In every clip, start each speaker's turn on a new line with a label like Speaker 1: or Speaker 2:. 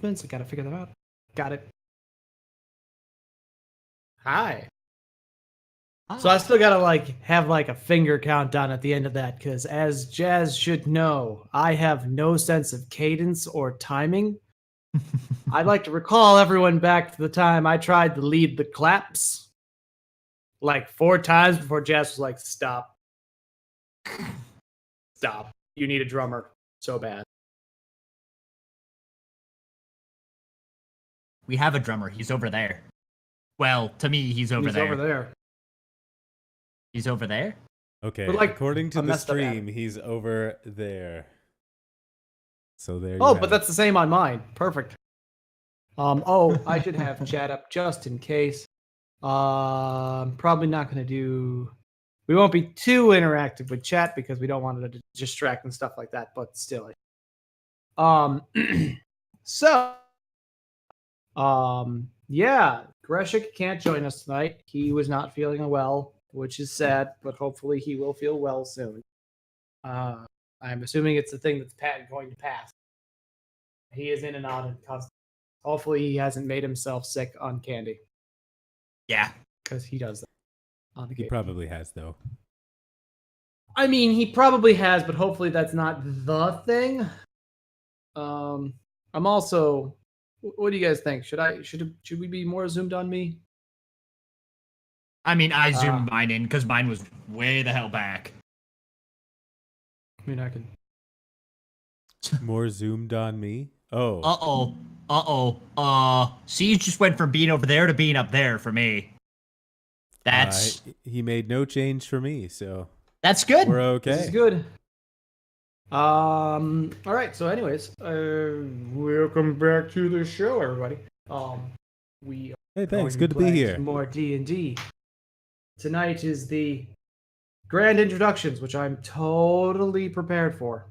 Speaker 1: I gotta figure that out. Got it. Hi. So I still gotta have a finger countdown at the end of that, because as Jazz should know, I have no sense of cadence or timing. I'd like to recall everyone back to the time I tried to lead the claps like 4 times before Jazz was like, "Stop. Stop. You need a drummer so bad."
Speaker 2: We have a drummer. He's over there. Well, to me, he's over there.
Speaker 1: He's over there.
Speaker 2: He's over there?
Speaker 3: Okay,
Speaker 1: But,
Speaker 3: according to
Speaker 1: I
Speaker 3: the
Speaker 1: messed up at
Speaker 3: stream, he's over there. So there you
Speaker 1: Oh,
Speaker 3: have
Speaker 1: but
Speaker 3: it.
Speaker 1: that's the same on mine. Perfect. Oh, I should have chat up just in case. Probably not going to do. We won't be too interactive with chat because we don't want it to distract and stuff like that. But still, so, yeah, Greshik can't join us tonight. He was not feeling well, which is sad, but hopefully he will feel well soon. I'm assuming it's the thing that's going to pass. He is in and out and constant. Hopefully he hasn't made himself sick on candy.
Speaker 2: Yeah.
Speaker 1: Because he does that on the
Speaker 3: He
Speaker 1: game.
Speaker 3: probably has, though.
Speaker 1: I mean, he probably has, but hopefully that's not the thing. I'm also. What do you guys think? Should we be more zoomed on me?
Speaker 2: I mean, I zoomed mine in because mine was way the hell back.
Speaker 1: I mean, I can.
Speaker 3: More zoomed on me? Oh.
Speaker 2: Siege just went from being over there to being up there for me. That's
Speaker 3: he made no change for me, so
Speaker 2: that's good.
Speaker 3: We're okay.
Speaker 1: This is good. All right. So, anyways, welcome back to the show, everybody. We
Speaker 3: Hey, thanks. Good to be here.
Speaker 1: More D&D. Tonight is the grand introductions, which I'm totally prepared for.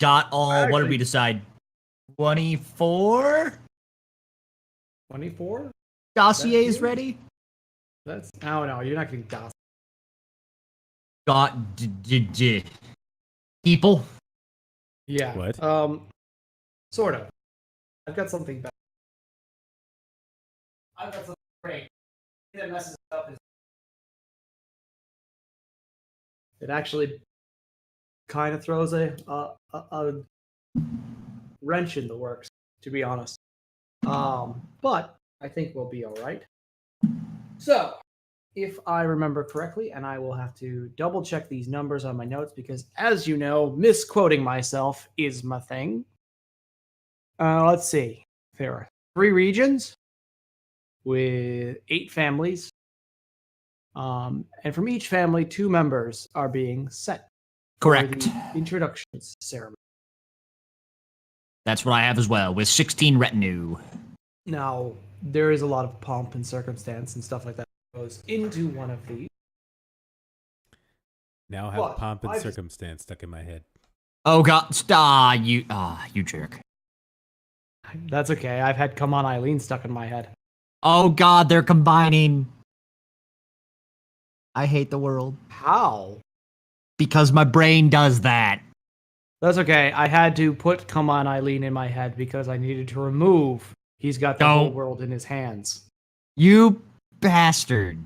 Speaker 2: Got all. What did we decide? 24.
Speaker 1: 24.
Speaker 2: Dossiers ready.
Speaker 1: That's. Oh no, you're not getting dossier.
Speaker 2: Got people.
Speaker 1: Yeah.
Speaker 3: What?
Speaker 1: Sort of. I've got something better. I've got something great. That messes up is it actually kind of throws a wrench in the works, to be honest. But I think we'll be all right. So, if I remember correctly, and I will have to double check these numbers on my notes because, as you know, misquoting myself is my thing. Let's see. There are 3 regions with 8 families. And from each family, 2 members are being set.
Speaker 2: Correct.
Speaker 1: For the introductions ceremony.
Speaker 2: That's what I have as well, with 16 retinue.
Speaker 1: Now, there is a lot of pomp and circumstance and stuff like that goes into one of these.
Speaker 3: Now I have pomp and circumstance stuck in my head.
Speaker 2: Oh god, you jerk.
Speaker 1: That's okay. I've had Come On Eileen stuck in my head.
Speaker 2: Oh god, they're combining. I hate the world.
Speaker 1: How?
Speaker 2: Because my brain does that.
Speaker 1: That's okay. I had to put Come On Eileen in my head because I needed to remove He's got the whole world in his hands.
Speaker 2: You bastard.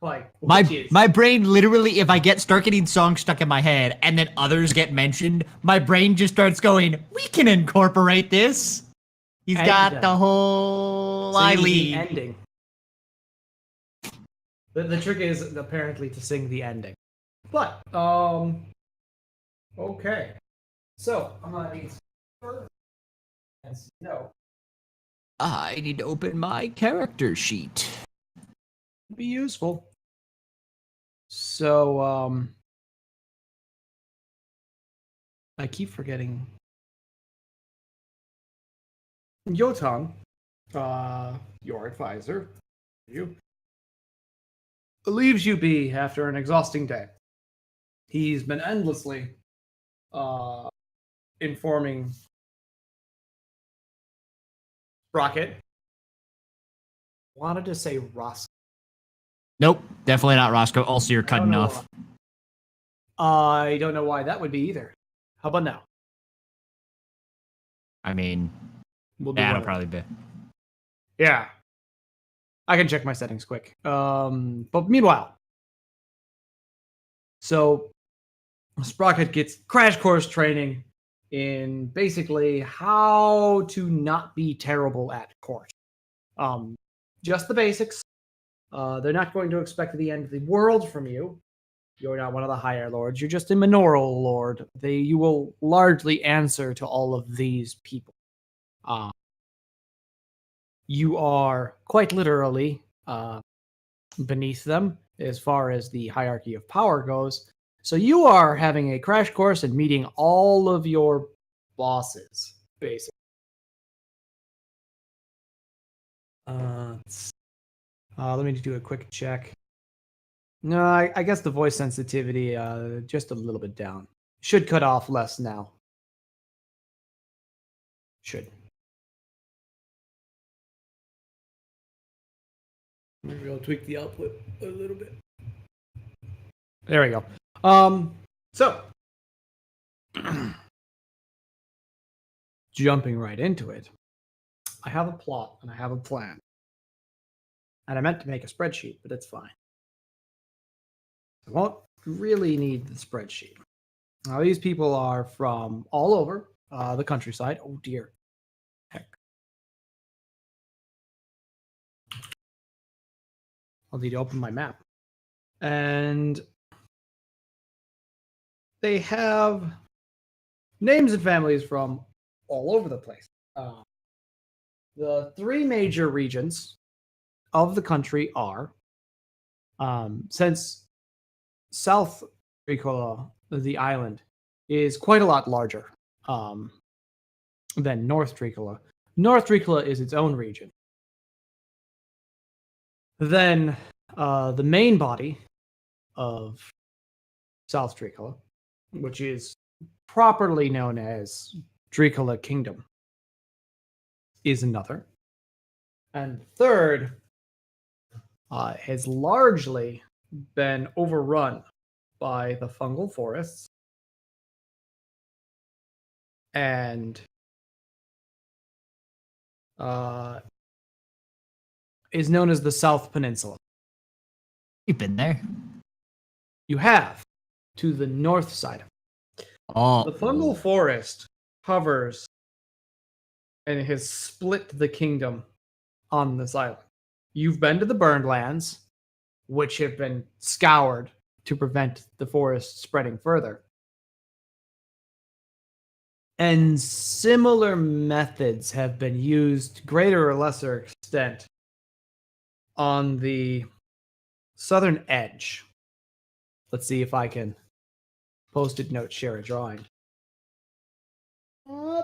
Speaker 1: Like,
Speaker 2: my brain literally, if I start getting songs stuck in my head and then others get mentioned, my brain just starts going, we can incorporate this. He's got the whole Eileen.
Speaker 1: The ending. The trick is apparently to sing the ending. But, okay. So, I'm gonna need no.
Speaker 2: I need to open my character sheet.
Speaker 1: Be useful. So, I keep forgetting. Yotan, your advisor, leaves you be after an exhausting day. He's been endlessly informing Rocket. Wanted to say Roscoe.
Speaker 2: Nope, definitely not Roscoe. Also, you're cutting off.
Speaker 1: I don't know why that would be either. How about now?
Speaker 2: I mean,
Speaker 1: We'll do
Speaker 2: that'll
Speaker 1: whatever.
Speaker 2: probably be.
Speaker 1: Yeah. I can check my settings quick. But meanwhile, so Sprocket gets crash course training in basically how to not be terrible at court. Just the basics. They're not going to expect the end of the world from you. You're not one of the higher lords. You're just a minoral lord. You will largely answer to all of these people. You are quite literally beneath them as far as the hierarchy of power goes. So you are having a crash course and meeting all of your bosses, basically. Let me do a quick check. No, I guess the voice sensitivity just a little bit down. Should cut off less now. Should. Maybe I'll tweak the output a little bit. There we go. So jumping right into it, I have a plot and I have a plan. And I meant to make a spreadsheet, but it's fine. I won't really need the spreadsheet. Now, these people are from all over the countryside. Oh, dear. Heck. I'll need to open my map. And they have names and families from all over the place. The three major regions of the country are, since South Tricola, the island, is quite a lot larger than North Tricola. North Tricola is its own region. Then the main body of South Tricola, which is properly known as Tricola Kingdom, is another. And third has largely been overrun by the fungal forests and is known as the South Peninsula.
Speaker 2: You've been there.
Speaker 1: You have to the north side.
Speaker 2: Oh,
Speaker 1: The fungal forest hovers and it has split the kingdom on this island. You've been to the burned lands, which have been scoured to prevent the forest spreading further. And similar methods have been used to greater or lesser extent on the southern edge. Let's see if I can post-it note share a drawing.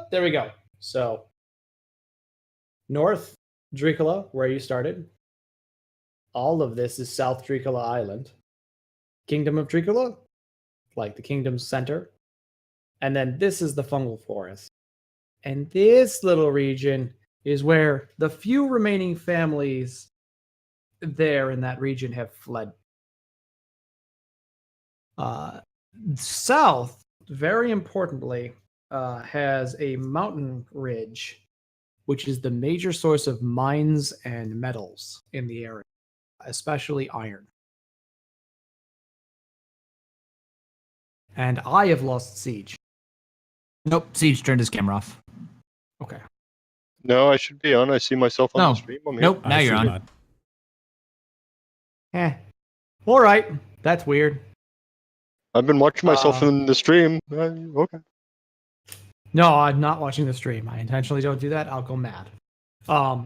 Speaker 1: There we go. So, North Dricola, where you started. All of this is South Dricola Island. Kingdom of Dricola, like the kingdom's center. And then this is the fungal forest. And this little region is where the few remaining families there in that region have fled. South, very importantly, has a mountain ridge, which is the major source of mines and metals in the area, especially iron. And I have lost siege.
Speaker 2: Nope, Siege turned his camera off.
Speaker 1: Okay.
Speaker 4: No, I should be on. I see myself on
Speaker 2: No.
Speaker 4: the stream. I'm here.
Speaker 2: Nope, now
Speaker 3: I
Speaker 2: you're
Speaker 3: see
Speaker 2: on.
Speaker 1: All right. That's weird.
Speaker 4: I've been watching myself in the stream. Okay.
Speaker 1: No, I'm not watching the stream. I intentionally don't do that. I'll go mad. Yeah,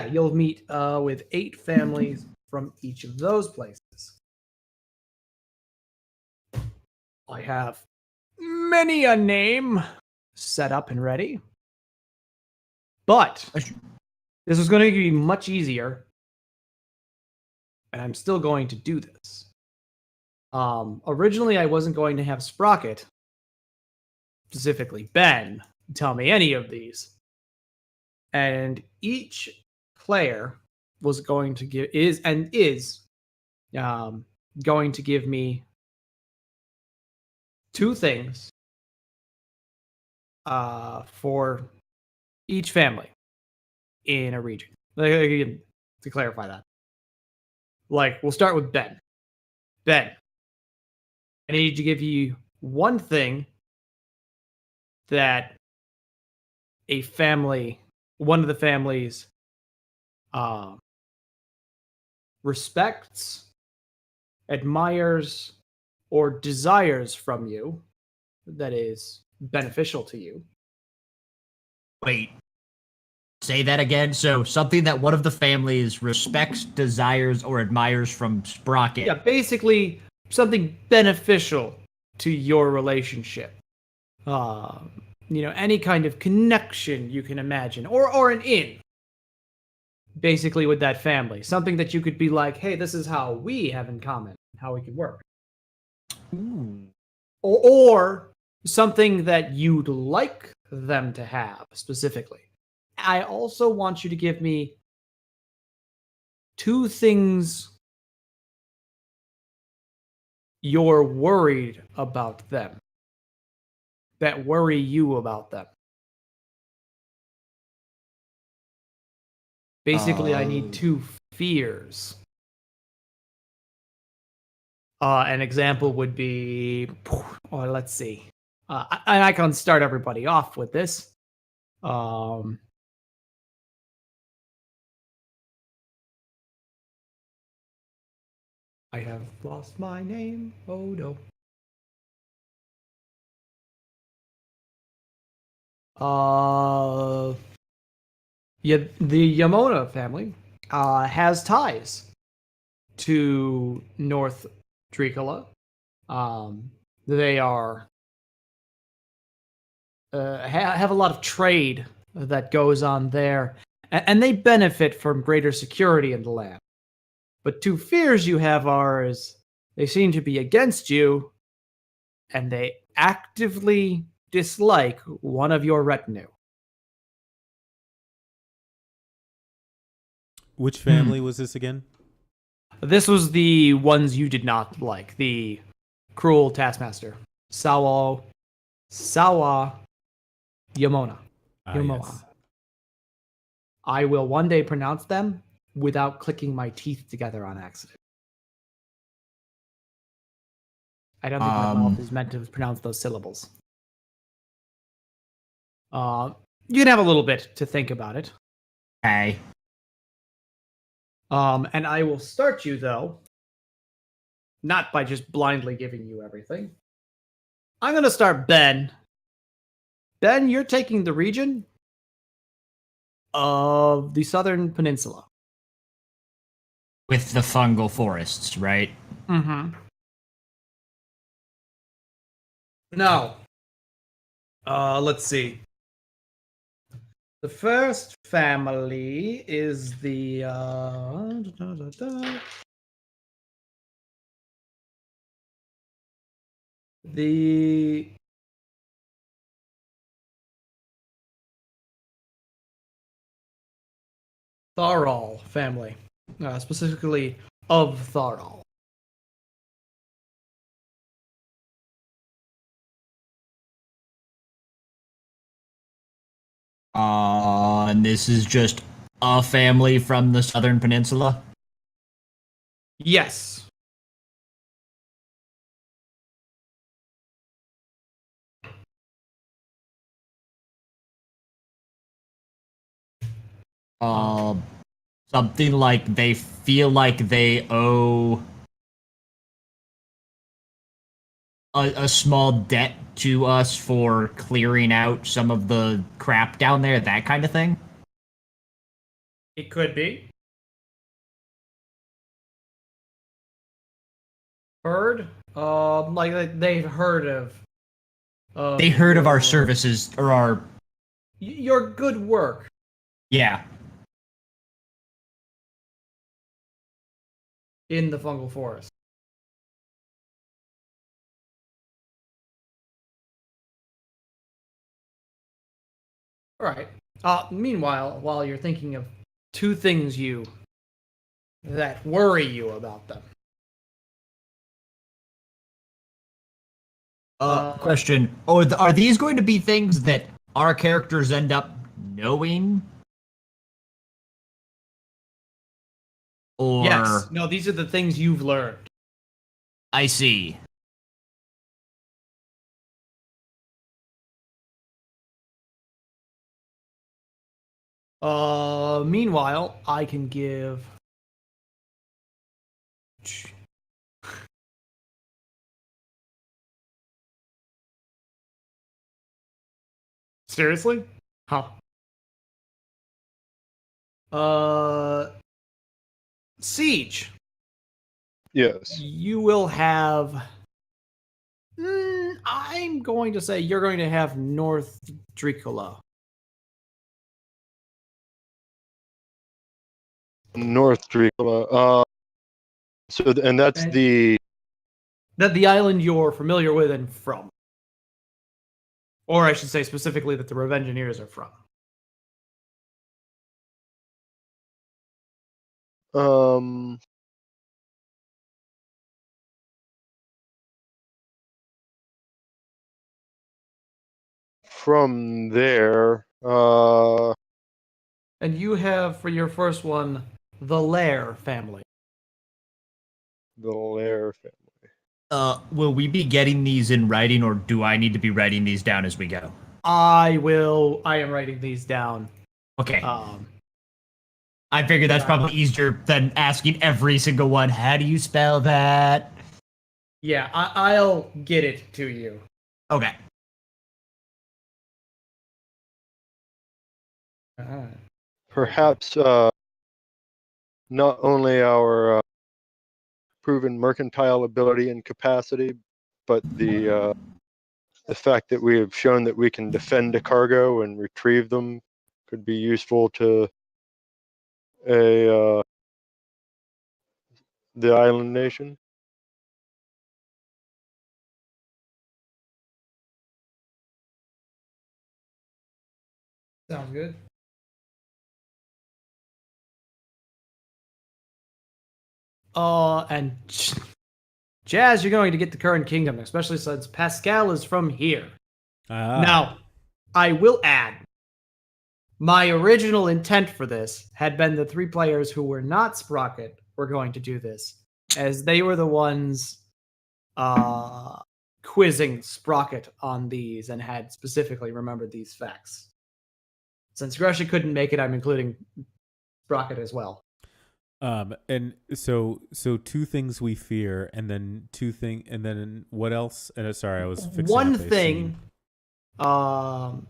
Speaker 1: you'll meet with 8 families from each of those places. I have many a name set up and ready. But this is going to be much easier. And I'm still going to do this. Originally, I wasn't going to have Sprocket, specifically Ben, tell me any of these. And each player was going to give is going to give me 2 things for each family in a region. Again, to clarify that. Like, we'll start with Ben. Ben, I need to give you one thing that one of the families, uh, respects, admires, or desires from you that is beneficial to you.
Speaker 2: Wait, say that again. So something that one of the families respects, desires, or admires from Sprocket.
Speaker 1: Yeah, basically something beneficial to your relationship. Any kind of connection you can imagine, or an in, basically, with that family. Something that you could be like, hey, this is how we have in common, how we could work.
Speaker 2: Ooh.
Speaker 1: Or something that you'd like them to have specifically. I also want you to give me 2 things you're worried about them, that worry you about them. Basically, I need 2 fears. An example would be, or let's see. I can start everybody off with this. I have lost my name. Oh no. Yeah, the Yamona family has ties to North Tricula. They are have a lot of trade that goes on there, and they benefit from greater security in the land. But 2 fears you have are is they seem to be against you, and they actively dislike one of your retinue.
Speaker 3: Which family was this again?
Speaker 1: This was the ones you did not like. The cruel taskmaster. Sawa Yamona. Yamoa.
Speaker 3: Yes.
Speaker 1: I will one day pronounce them without clicking my teeth together on accident. I don't think my mouth is meant to pronounce those syllables. You can have a little bit to think about it.
Speaker 2: Okay.
Speaker 1: And I will start you, though, not by just blindly giving you everything. I'm going to start Ben. Ben, you're taking the region of the Southern Peninsula.
Speaker 2: With the fungal forests, right?
Speaker 1: Mm-hmm. Now, let's see. The first family is the the Tharol family, specifically of Tharol.
Speaker 2: And this is just a family from the Southern Peninsula?
Speaker 1: Yes.
Speaker 2: Something like they feel like they owe a small debt to us for clearing out some of the crap down there, that kind of thing?
Speaker 1: It could be. Heard? Like they've heard of.
Speaker 2: They heard of our services, or our...
Speaker 1: Your good work.
Speaker 2: Yeah.
Speaker 1: In the fungal forest. All right. Meanwhile, while you're thinking of 2 things that worry you about them,
Speaker 2: Question. Oh, are these going to be things that our characters end up knowing? Or
Speaker 1: Yes. No, these are the things you've learned.
Speaker 2: I see.
Speaker 1: Meanwhile, I can give. Seriously? Huh. Siege.
Speaker 4: Yes.
Speaker 1: You will have. I'm going to say you're going to have North Dracula.
Speaker 4: North Dracula. And that's
Speaker 1: And-
Speaker 4: the
Speaker 1: That the island you're familiar with and from. Or I should say specifically that the Revengineers are from.
Speaker 4: um. From there,
Speaker 1: And you have, for your first one, the Lair family.
Speaker 4: the Lair family.
Speaker 2: Will we be getting these in writing, or do I need to be writing these down as we go?
Speaker 1: I am writing these down.
Speaker 2: Okay.
Speaker 1: Um,
Speaker 2: I figured that's probably easier than asking every single one, how do you spell that?
Speaker 1: yeah, I'll get it to you.
Speaker 2: Okay.
Speaker 4: Perhaps not only our proven mercantile ability and capacity, but the fact that we have shown that we can defend a cargo and retrieve them could be useful to a the island nation.
Speaker 1: Sounds good. And Jazz, you're going to get the current kingdom, especially since Pascal is from here.
Speaker 3: Ah.
Speaker 1: Now, I will add, my original intent for this had been the 3 players who were not Sprocket were going to do this, as they were the ones quizzing Sprocket on these and had specifically remembered these facts. Since Grusha couldn't make it, I'm including Sprocket as well.
Speaker 3: And so 2 things we fear, and then and then what else? And sorry, I was fixing
Speaker 1: One
Speaker 3: up a
Speaker 1: thing,
Speaker 3: scene.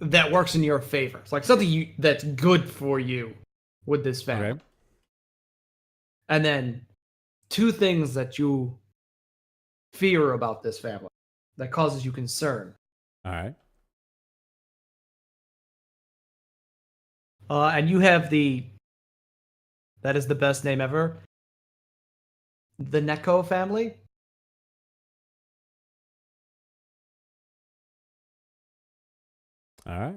Speaker 1: that works in your favor. It's like something that's good for you with this family.
Speaker 3: Okay.
Speaker 1: And then 2 things that you fear about this family that causes you concern.
Speaker 3: All right.
Speaker 1: And you have that is the best name ever. The Neko family.
Speaker 3: All right.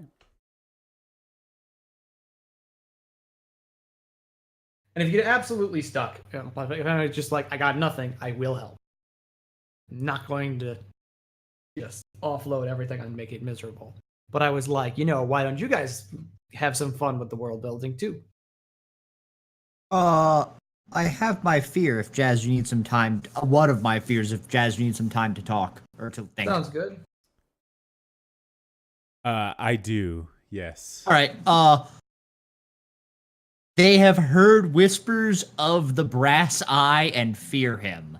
Speaker 1: And if you get absolutely stuck, if I'm just like, I got nothing, I will help. I'm not going to just offload everything and make it miserable. But I was like, why don't you guys have some fun with the world building too?
Speaker 2: I have my fear if Jazz, you need some time. One of my fears if Jazz, you need some time to talk or to think.
Speaker 1: Sounds good.
Speaker 3: I do. Yes.
Speaker 2: All right. They have heard whispers of the brass eye and fear him.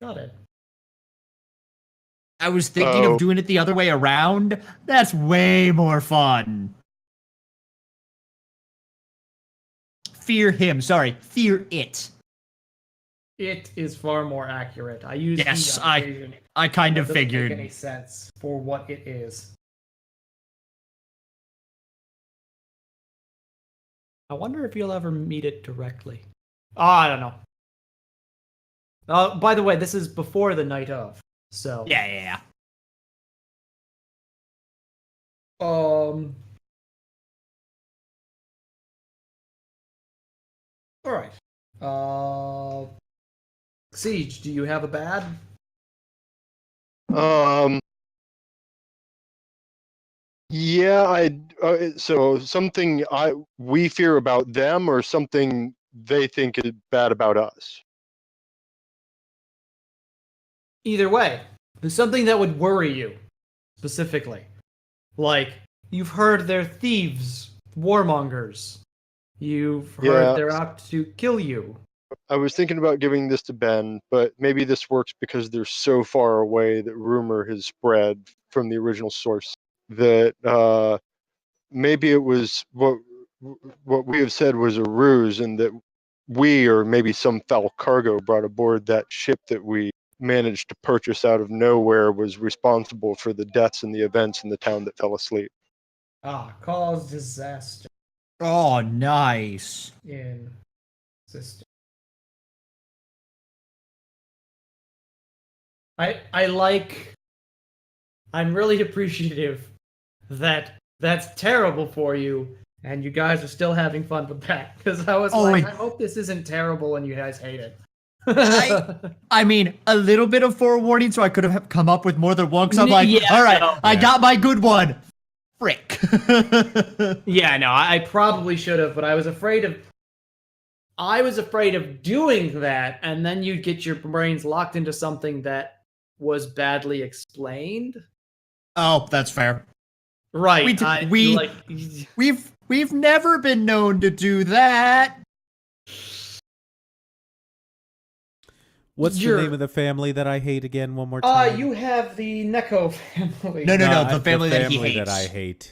Speaker 1: Got it.
Speaker 2: I was thinking of doing it the other way around. That's way more fun. Fear him. Sorry. Fear it.
Speaker 1: It is far more accurate. I use
Speaker 2: Yes,
Speaker 1: he on occasion.
Speaker 2: I kind
Speaker 1: That
Speaker 2: of
Speaker 1: doesn't
Speaker 2: figured.
Speaker 1: make any sense for what it is. I wonder if you'll ever meet it directly. Oh, I don't know. By the way, this is before the night of, so
Speaker 2: Yeah.
Speaker 1: All Siege, do you have a bad?
Speaker 4: Yeah, so something we fear about them, or something they think is bad about us.
Speaker 1: Either way, there's something that would worry you specifically. Like, you've heard they're thieves, warmongers. You've heard
Speaker 4: Yeah,
Speaker 1: they're out to kill you.
Speaker 4: I was thinking about giving this to Ben, but maybe this works because they're so far away that rumor has spread from the original source that maybe it was what we have said was a ruse, and that we, or maybe some foul cargo, brought aboard that ship that we managed to purchase out of nowhere was responsible for the deaths and the events in the town that fell asleep.
Speaker 1: Cause disaster
Speaker 2: Oh, nice.
Speaker 1: in system. I'm really appreciative that that's terrible for you, and you guys are still having fun with that. Because I was I hope this isn't terrible and you guys hate it.
Speaker 2: I mean, a little bit of forewarning, so I could have come up with more than one. Cause I'm like,
Speaker 1: Yeah,
Speaker 2: all right,
Speaker 1: no.
Speaker 2: I got my good one. Frick.
Speaker 1: Yeah, no, I probably should have, but I was afraid of doing that, and then you'd get your brains locked into something that was badly explained.
Speaker 2: Oh, that's fair.
Speaker 1: Right.
Speaker 2: We've never been known to do that.
Speaker 3: What's the name of the family that I hate again? One more time.
Speaker 1: You have the Neko family.
Speaker 2: No, the family that he hates.
Speaker 3: that I hate.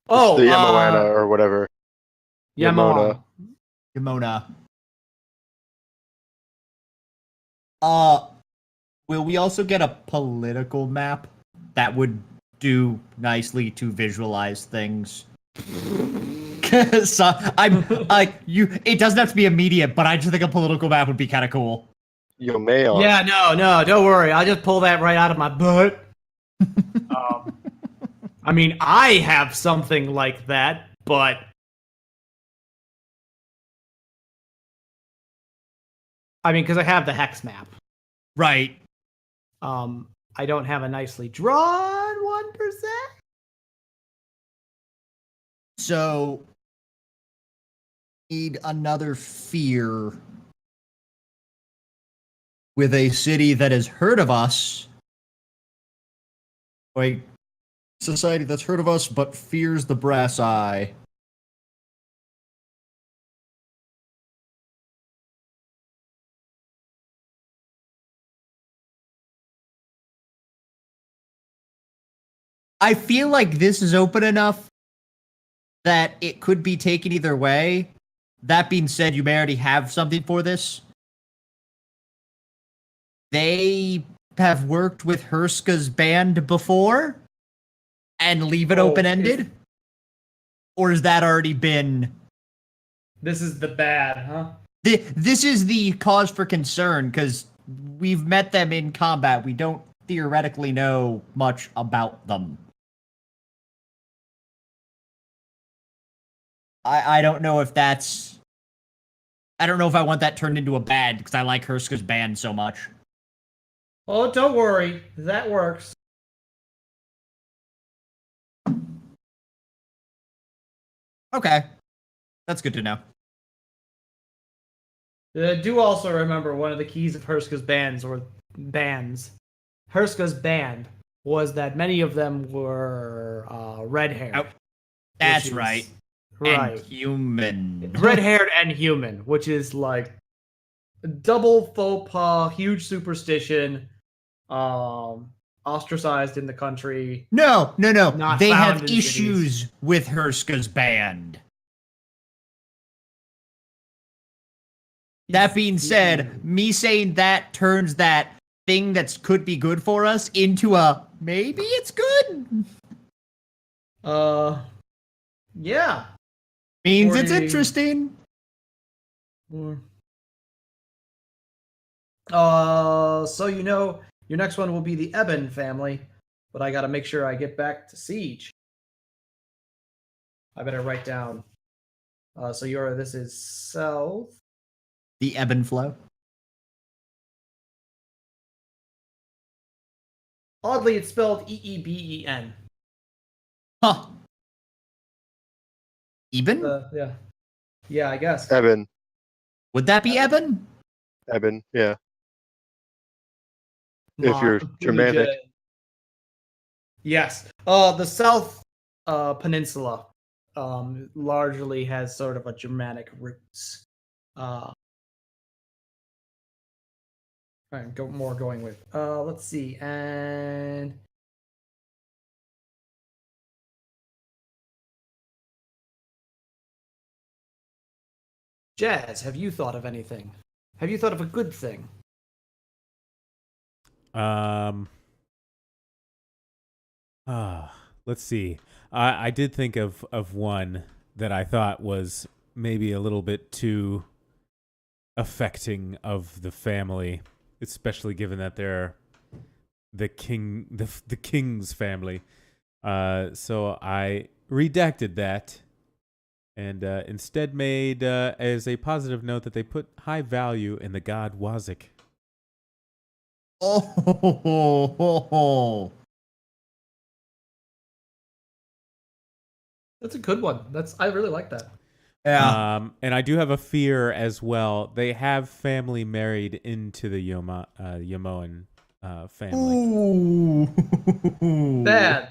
Speaker 4: It's the Yamoana or whatever.
Speaker 1: Yamona.
Speaker 2: Will we also get a political map that would do nicely to visualize things? Cause I'm like it doesn't have to be immediate, but I just think a political map would be kind of cool.
Speaker 4: Yomeo.
Speaker 1: Yeah, no, don't worry. I'll just pull that right out of my butt. I mean, I have something like that, but I mean, because I have the hex map.
Speaker 2: Right.
Speaker 1: I don't have a nicely drawn 1%.
Speaker 2: So need another fear with a city that has heard of us. Like society that's heard of us but fears the brass eye. I feel like this is open enough that it could be taken either way. That being said, you may already have something for this. They have worked with Herska's band before and leave it open-ended? Or has that already been...
Speaker 1: This is the bad, huh?
Speaker 2: This is the cause for concern, because we've met them in combat. We don't theoretically know much about them. I don't know if that's... I don't know if I want that turned into a bad, because I like Herska's band so much.
Speaker 1: Oh, don't worry. That works.
Speaker 2: Okay. That's good to know.
Speaker 1: Do also remember one of the keys of Herska's Herska's band was that many of them were red-haired.
Speaker 2: Oh, that's right.
Speaker 1: Right.
Speaker 2: And human.
Speaker 1: Red-haired and human, which is like double faux pas, huge superstition, ostracized in the country.
Speaker 2: No.
Speaker 1: Not
Speaker 2: They
Speaker 1: found
Speaker 2: have
Speaker 1: in
Speaker 2: issues
Speaker 1: cities.
Speaker 2: with Herska's band. That being said, me saying that turns that thing that could be good for us into a maybe it's good.
Speaker 1: Yeah.
Speaker 2: Means it's interesting.
Speaker 1: So you know, your next one will be the Eben family, but I gotta make sure I get back to Siege. I better write down. So this is south.
Speaker 2: The ebb and flow.
Speaker 1: Oddly, it's spelled Eeben.
Speaker 2: Huh. Eben?
Speaker 1: Yeah. Yeah, I guess.
Speaker 4: Eben.
Speaker 2: Would that be Eben?
Speaker 4: Eben. Yeah. If
Speaker 1: Not
Speaker 4: you're Germanic.
Speaker 1: legit. Yes. The South Peninsula largely has sort of a Germanic roots. I'm going with. Let's see. And Jazz, have you thought of anything? Have you thought of a good thing?
Speaker 3: Let's see. I did think of one that I thought was maybe a little bit too affecting of the family, especially given that they're the king's family. So I redacted that and instead made as a positive note that they put high value in the god Wazik.
Speaker 2: Oh.
Speaker 1: That's a good one. I really like that.
Speaker 2: Yeah.
Speaker 3: And I do have a fear as well. They have family married into the Yamoan family.
Speaker 2: Ooh.
Speaker 1: Bad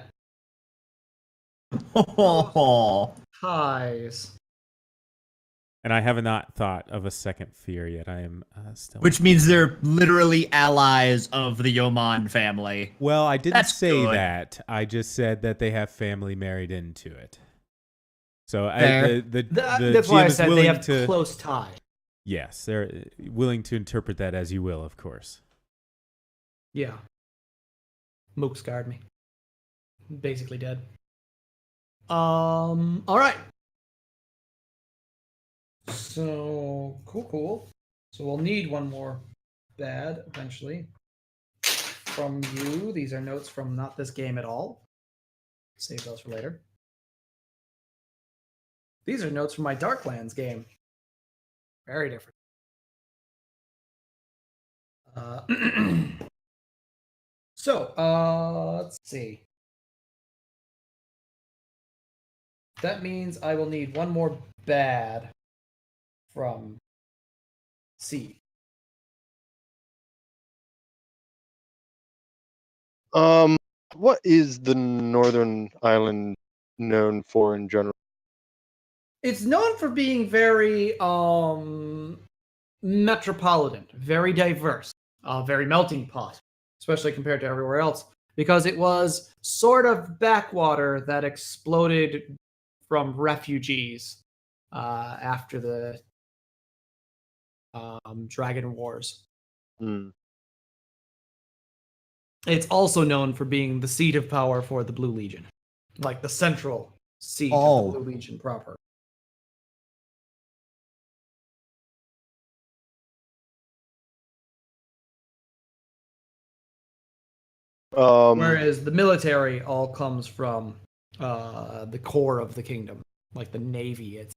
Speaker 2: Oh.
Speaker 1: ties.
Speaker 3: And I have not thought of a second fear yet. I am still.
Speaker 2: Which means they're literally allies of the Yoman family.
Speaker 3: Well, I didn't
Speaker 2: That's
Speaker 3: say
Speaker 2: good.
Speaker 3: that. I just said that they have family married into it. So
Speaker 2: Fair.
Speaker 1: That's why I
Speaker 3: GM is
Speaker 1: said they
Speaker 3: willing
Speaker 1: have
Speaker 3: to.
Speaker 1: close ties.
Speaker 3: Yes, they're willing to interpret that as you will, of course.
Speaker 1: Yeah. Mook scarred me. Basically dead. All right. So cool. So we'll need one more bad eventually from you. These are notes from not this game at all. Save those for later. These are notes from my Darklands game. Very different. So, let's see. That means I will need one more bad from C.
Speaker 4: What is the Northern Island known for in general?
Speaker 1: It's known for being very metropolitan, very diverse, very melting pot, especially compared to everywhere else, because it was sort of backwater that exploded from refugees after the Dragon Wars.
Speaker 4: Hmm.
Speaker 1: It's also known for being the seat of power for the Blue Legion, like the central seat of
Speaker 2: Oh.
Speaker 1: the Blue Legion proper. Whereas the military all comes from the core of the kingdom, like the navy. It's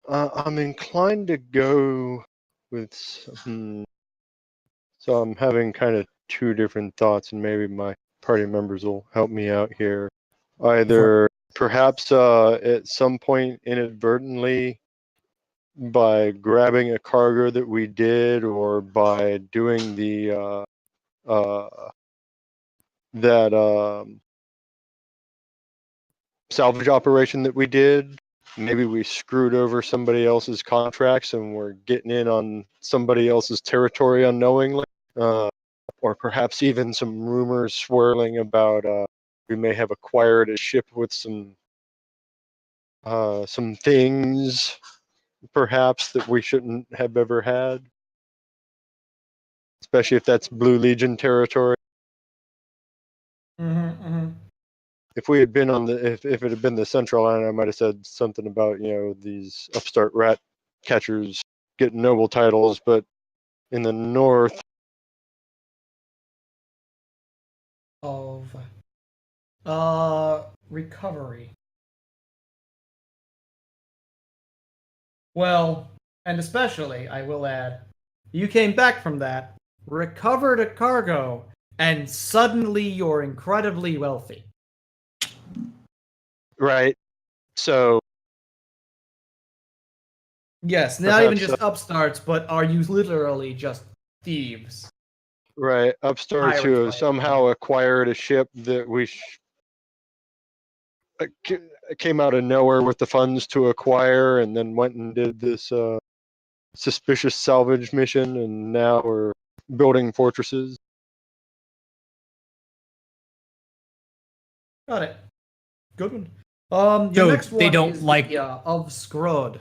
Speaker 4: I'm inclined to go with. So I'm having kind of two different thoughts, and maybe my party members will help me out here. Either perhaps at some point inadvertently by grabbing a cargo that we did, or by doing the that salvage operation that we did. Maybe we screwed over somebody else's contracts and we're getting in on somebody else's territory unknowingly. Or perhaps even some rumors swirling about we may have acquired a ship with some things, perhaps, that we shouldn't have ever had. Especially if that's Blue Legion territory. If we had been on if it had been the Central Island, I might have said something about these upstart rat catchers get noble titles, but in the north,
Speaker 1: Of recovery. Well, and especially, I will add, you came back from that, recovered a cargo, and suddenly you're incredibly wealthy.
Speaker 4: right? So
Speaker 1: Yes, not even
Speaker 4: perhaps,
Speaker 1: just upstarts, but are you literally just thieves?
Speaker 4: right, upstarts who
Speaker 1: Pirates,
Speaker 4: have
Speaker 1: right.
Speaker 4: somehow acquired a ship that came out of nowhere with the funds to acquire, and then went and did this suspicious salvage mission, and now we're building fortresses.
Speaker 1: Got it. Good one. Your
Speaker 2: So
Speaker 1: next one
Speaker 2: they don't
Speaker 1: is
Speaker 2: like-
Speaker 1: the of Scrod.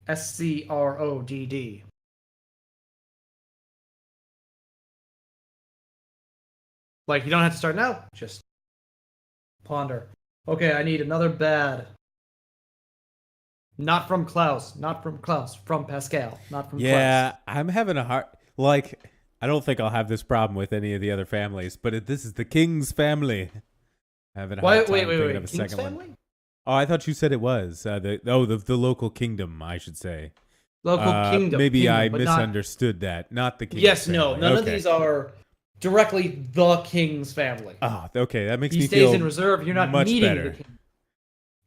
Speaker 1: Scrodd. Like, you don't have to start now. Just ponder. Okay, I need another bad. Not from Klaus. Not from Klaus. From Pascal. Not from
Speaker 3: Yeah,
Speaker 1: Klaus.
Speaker 3: I'm having a hard like. I don't think I'll have this problem with any of the other families, but this is the king's family. Having a hard time thinking of a
Speaker 1: King's
Speaker 3: second
Speaker 1: family?
Speaker 3: one. Oh, I thought you said it was the local kingdom. I should say.
Speaker 1: Local kingdom.
Speaker 3: Maybe
Speaker 1: kingdom,
Speaker 3: I
Speaker 1: but not-
Speaker 3: misunderstood that. Not the king's
Speaker 1: Yes,
Speaker 3: family.
Speaker 1: no. None of
Speaker 3: Okay.
Speaker 1: these are directly the king's family.
Speaker 3: Oh, okay. That makes
Speaker 1: He
Speaker 3: me
Speaker 1: stays
Speaker 3: feel
Speaker 1: in reserve. You're not
Speaker 3: much
Speaker 1: meeting
Speaker 3: better.
Speaker 1: the king.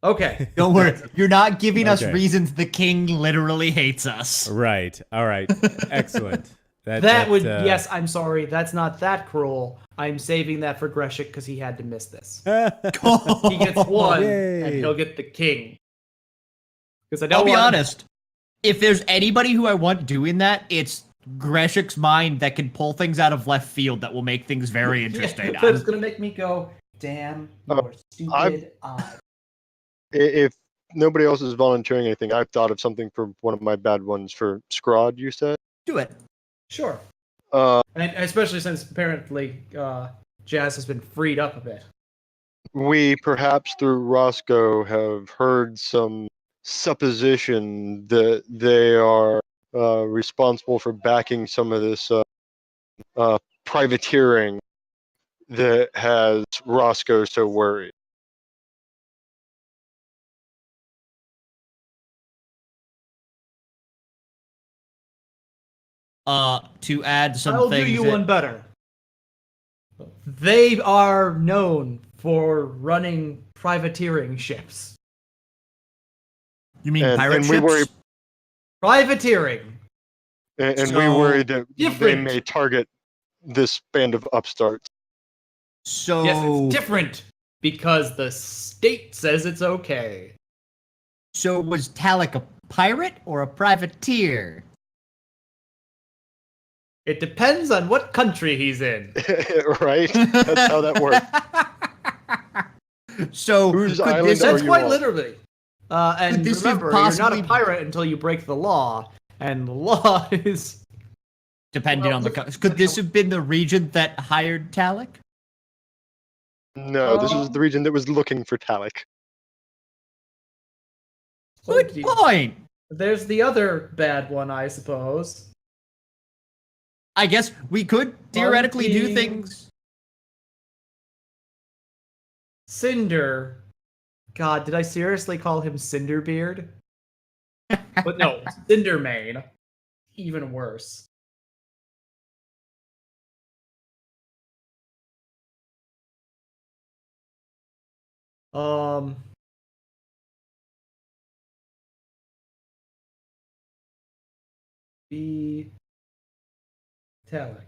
Speaker 1: Okay.
Speaker 2: Don't worry. You're not giving us
Speaker 3: Okay.
Speaker 2: reasons the king literally hates us.
Speaker 3: Right. All right. Excellent.
Speaker 1: That would, yes, I'm sorry. That's not that cruel. I'm saving that for Greshik because he had to miss this. He gets one,
Speaker 3: Yay.
Speaker 1: and he'll get the king. Because I don't
Speaker 2: I'll be
Speaker 1: want
Speaker 2: honest. If there's anybody who I want doing that, it's Greshik's mind that can pull things out of left field that will make things very interesting.
Speaker 1: Yeah, but it's gonna make me go, damn, you're stupid.
Speaker 4: If nobody else is volunteering anything, I've thought of something for one of my bad ones for Scrod, you said?
Speaker 2: Do it.
Speaker 1: Sure.
Speaker 4: Uh,
Speaker 1: And especially since apparently Jazz has been freed up a bit.
Speaker 4: we perhaps through Roscoe have heard some supposition that they are responsible for backing some of this privateering that has Roscoe so worried.
Speaker 2: To add some
Speaker 1: I'll
Speaker 2: things.
Speaker 1: do you
Speaker 2: that-
Speaker 1: one better. They are known for running privateering ships.
Speaker 2: You mean
Speaker 4: And-
Speaker 2: pirate
Speaker 4: and
Speaker 2: ships?
Speaker 4: we worry-
Speaker 1: Privateering.
Speaker 4: And we
Speaker 2: So,
Speaker 4: worry that they
Speaker 1: different.
Speaker 4: may target this band of upstarts.
Speaker 2: So
Speaker 1: Yes, it's different because the state says it's okay.
Speaker 2: So was Talik a pirate or a privateer?
Speaker 1: It depends on what country he's in.
Speaker 4: Right? That's how that works.
Speaker 2: So
Speaker 4: Whose
Speaker 2: could
Speaker 4: island
Speaker 2: this
Speaker 4: are
Speaker 1: That's
Speaker 4: you
Speaker 1: quite
Speaker 4: on?
Speaker 1: literally. And
Speaker 2: this
Speaker 1: remember,
Speaker 2: have
Speaker 1: you're not
Speaker 2: possibly-
Speaker 1: a pirate until you break the law, and the law is
Speaker 2: depending
Speaker 1: Well,
Speaker 2: on the
Speaker 1: look-
Speaker 2: could this have been the region that hired Talik?
Speaker 4: No, this was the region that was looking for Talik.
Speaker 2: Good point.
Speaker 1: There's the other bad one, I suppose.
Speaker 2: I guess we could theoretically do
Speaker 1: Monkey.
Speaker 2: things.
Speaker 1: Cinder. God, did I seriously call him Cinderbeard? But no, Cindermane. Even worse. Um. Be Talik.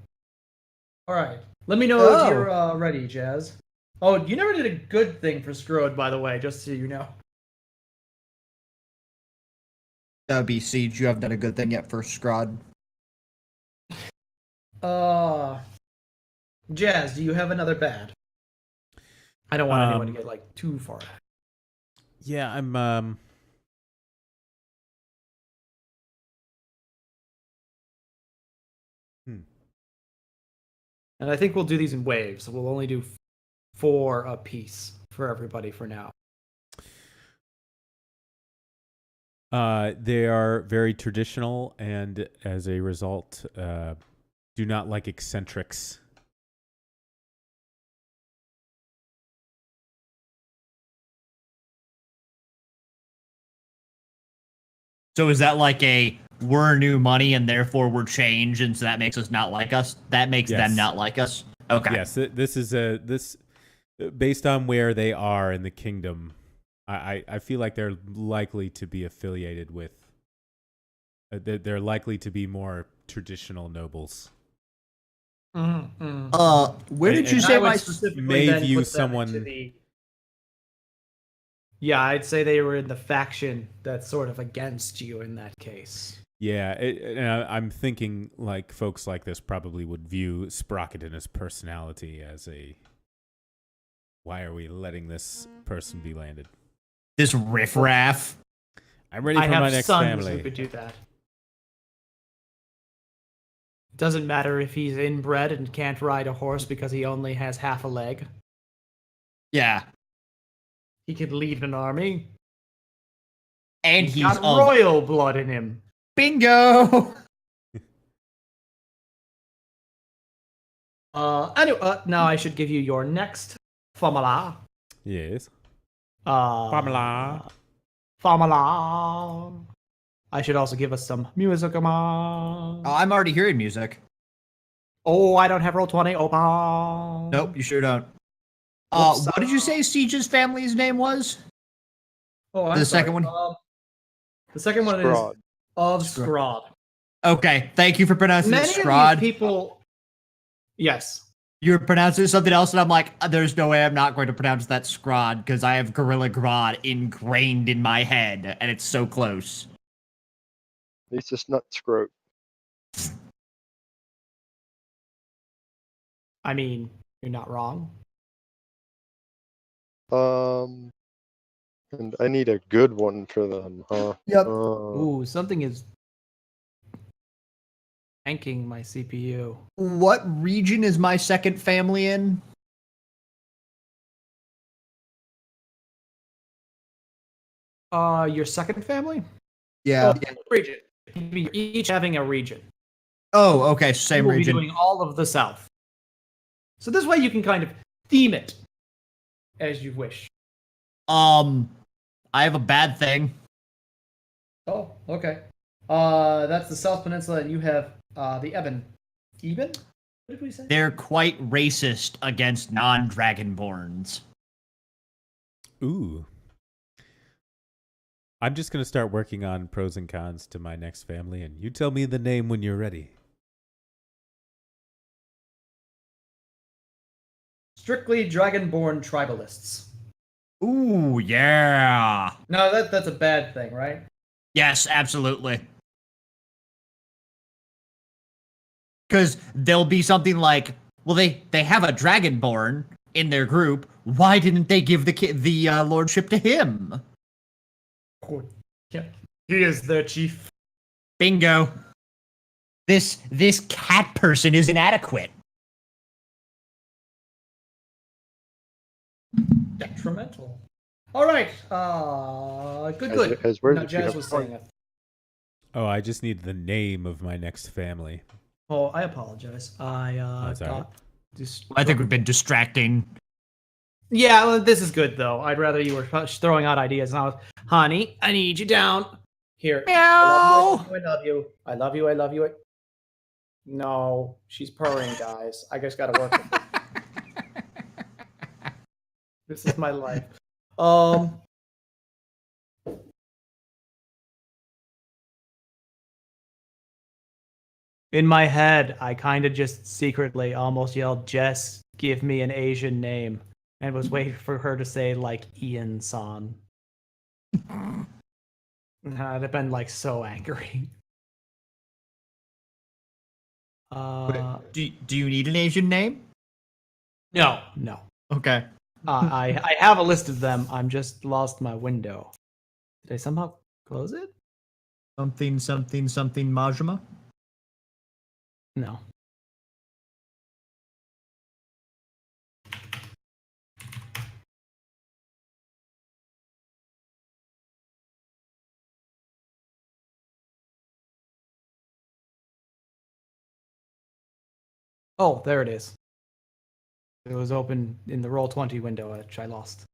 Speaker 1: All right. Let me know
Speaker 2: Oh.
Speaker 1: if you're ready, Jazz. Oh, you never did a good thing for Scrode, by the way, just so you know.
Speaker 2: That would be Siege. You haven't done a good thing yet for Scrod.
Speaker 1: Jazz, do you have another bad? I don't want anyone to
Speaker 3: Um,
Speaker 1: get like too far.
Speaker 3: Yeah, I'm
Speaker 1: And I think we'll do these in waves. So we'll only do 4 a piece for everybody for now.
Speaker 3: They are very traditional, and as a result, do not like eccentrics.
Speaker 2: So is that like we're new money and therefore we're changed, and so that makes us not like us? That makes them
Speaker 3: Yes.
Speaker 2: not like us? Okay.
Speaker 3: Yes, this is this based on where they are in the kingdom. I feel like they're likely to be affiliated with. They're likely to be more traditional nobles.
Speaker 1: Mm-hmm.
Speaker 2: Where did you
Speaker 3: And
Speaker 2: say
Speaker 1: I would
Speaker 2: my
Speaker 1: specifically
Speaker 3: may
Speaker 1: then
Speaker 3: view
Speaker 1: put them
Speaker 3: someone-
Speaker 1: into the. Yeah, I'd say they were in the faction that's sort of against you in that case.
Speaker 3: Yeah, and I'm thinking like folks like this probably would view Sprocket and his personality as a. Why are we letting this person be landed?
Speaker 2: this riffraff?
Speaker 3: I'm ready
Speaker 1: I
Speaker 3: for
Speaker 1: have
Speaker 3: my next
Speaker 1: sons
Speaker 3: family.
Speaker 1: who could do that. Doesn't matter if he's inbred and can't ride a horse because he only has half a leg.
Speaker 2: Yeah.
Speaker 1: He could lead an army.
Speaker 2: And
Speaker 1: He's
Speaker 2: he's
Speaker 1: got royal blood in him.
Speaker 2: bingo.
Speaker 1: Anyway, now I should give you your next formula.
Speaker 3: Yes.
Speaker 1: Formula. Formula. I should also give us some music.
Speaker 2: Oh, I'm already hearing music.
Speaker 1: Oh, I don't have roll 20 open.
Speaker 2: Nope, you sure don't.
Speaker 1: Whoops.
Speaker 2: What did you say Siege's family's name was?
Speaker 1: Oh, I'm
Speaker 2: The
Speaker 1: sorry.
Speaker 2: second one?
Speaker 1: The second one
Speaker 4: Scrod.
Speaker 1: is of Scrod.
Speaker 2: Okay, thank you for pronouncing
Speaker 1: Many
Speaker 2: it
Speaker 1: of
Speaker 2: Scrod.
Speaker 1: these people. Yes.
Speaker 2: You were pronouncing something else, and I'm like, there's no way I'm not going to pronounce that Scrod because I have Gorilla Grodd ingrained in my head, and it's so close.
Speaker 4: At least it's not scrote.
Speaker 1: I mean, you're not wrong.
Speaker 4: And I need a good one for them, huh?
Speaker 2: Yep.
Speaker 1: Ooh, something is tanking my CPU.
Speaker 2: What region is my second family in?
Speaker 1: Your second family?
Speaker 2: Yeah.
Speaker 1: Oh, region. You're each having a region.
Speaker 2: Oh, okay, same
Speaker 1: We'll
Speaker 2: region.
Speaker 1: be doing all of the South. So this way you can kind of theme it as you wish.
Speaker 2: I have a bad thing.
Speaker 1: Oh, okay. That's the South Peninsula, and you have the Eben. What did we say?
Speaker 2: They're quite racist against non-dragonborns.
Speaker 3: Ooh. I'm just going to start working on pros and cons to my next family, and you tell me the name when you're ready.
Speaker 1: Strictly Dragonborn tribalists.
Speaker 2: Ooh, yeah.
Speaker 1: No, that's a bad thing, right?
Speaker 2: Yes, absolutely. Because there'll be something like, well, they have a dragonborn in their group. Why didn't they give the lordship to him?
Speaker 1: Yeah. He is their chief.
Speaker 2: Bingo. This cat person is inadequate.
Speaker 1: Detrimental. All right. Good.
Speaker 4: As where
Speaker 1: No,
Speaker 4: did you
Speaker 1: Jazz
Speaker 4: have
Speaker 1: was
Speaker 4: fun?
Speaker 1: saying it.
Speaker 3: Oh, I just need the name of my next family.
Speaker 1: Oh, I apologize. I
Speaker 3: That's all right.
Speaker 1: got just.
Speaker 2: I think we've been distracting.
Speaker 1: Yeah, well, this is good though. I'd rather you were throwing out ideas, and I was, honey, I need you down here.
Speaker 2: Meow.
Speaker 1: I love you. I love you. I love you. No, she's purring, guys. I just gotta work with it. This is my life. In my head, I kind of just secretly almost yelled, "Jess, give me an Asian name," and was waiting for her to say like Ian San. I'd have been like so angry.
Speaker 2: Do you need an Asian name?
Speaker 1: No.
Speaker 2: Okay.
Speaker 1: I have a list of them. I'm just lost my window. Did I somehow close it?
Speaker 2: Something Majima?
Speaker 1: No. Oh, there it is. It was open in the Roll20 window, which I lost.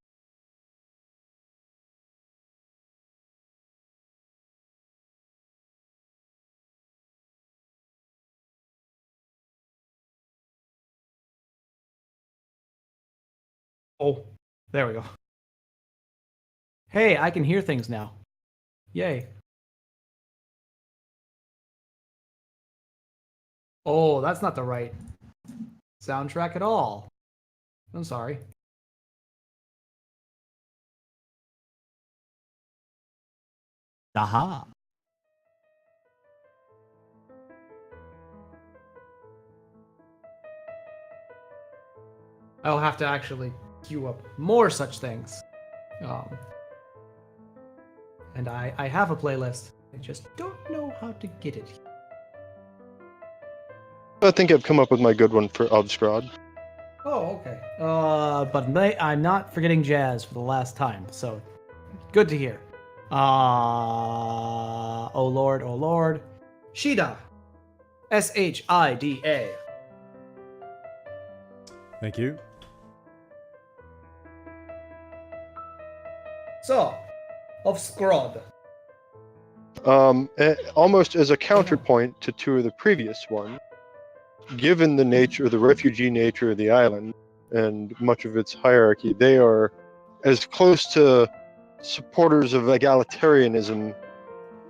Speaker 1: Oh, there we go. Hey, I can hear things now. Yay. Oh, that's not the right soundtrack at all. I'm sorry.
Speaker 2: Aha.
Speaker 1: I'll have to actually queue up more such things. And I have a playlist. I just don't know how to get it.
Speaker 4: I think I've come up with my good one for Obscrod.
Speaker 1: Oh, okay. But I'm not forgetting jazz for the last time, so good to hear. Oh Lord, oh Lord. Shida. Shida.
Speaker 3: Thank you.
Speaker 1: So, of Scrod.
Speaker 4: Almost as a counterpoint to two of the previous ones, given the nature, the refugee nature of the island and much of its hierarchy, they are as close to supporters of egalitarianism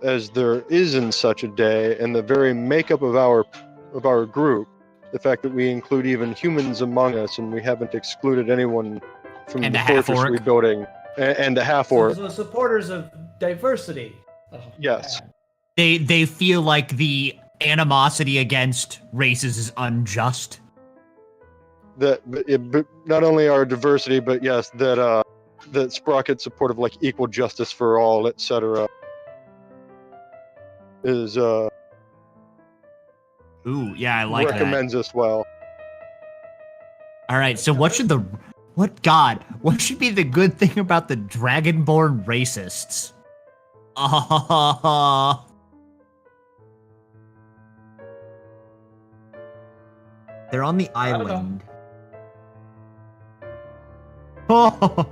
Speaker 4: as there is in such a day, and the very makeup of our group, the fact that we include even humans among us, and we haven't excluded anyone from
Speaker 2: And
Speaker 4: the
Speaker 2: a
Speaker 4: fortress
Speaker 2: half-orc.
Speaker 4: rebuilding, and the half-orc.
Speaker 1: So supporters of diversity. Oh,
Speaker 4: Yes.
Speaker 1: man.
Speaker 2: They feel like the animosity against races is unjust.
Speaker 4: But not only our diversity, but yes, that Sprocket's support of like equal justice for all, etc., is
Speaker 2: Ooh, yeah, I like that.
Speaker 4: recommends us well.
Speaker 2: All right, so what should what should be the good thing about the Dragonborn racists? They're on the
Speaker 1: I don't know.
Speaker 2: island. Oh,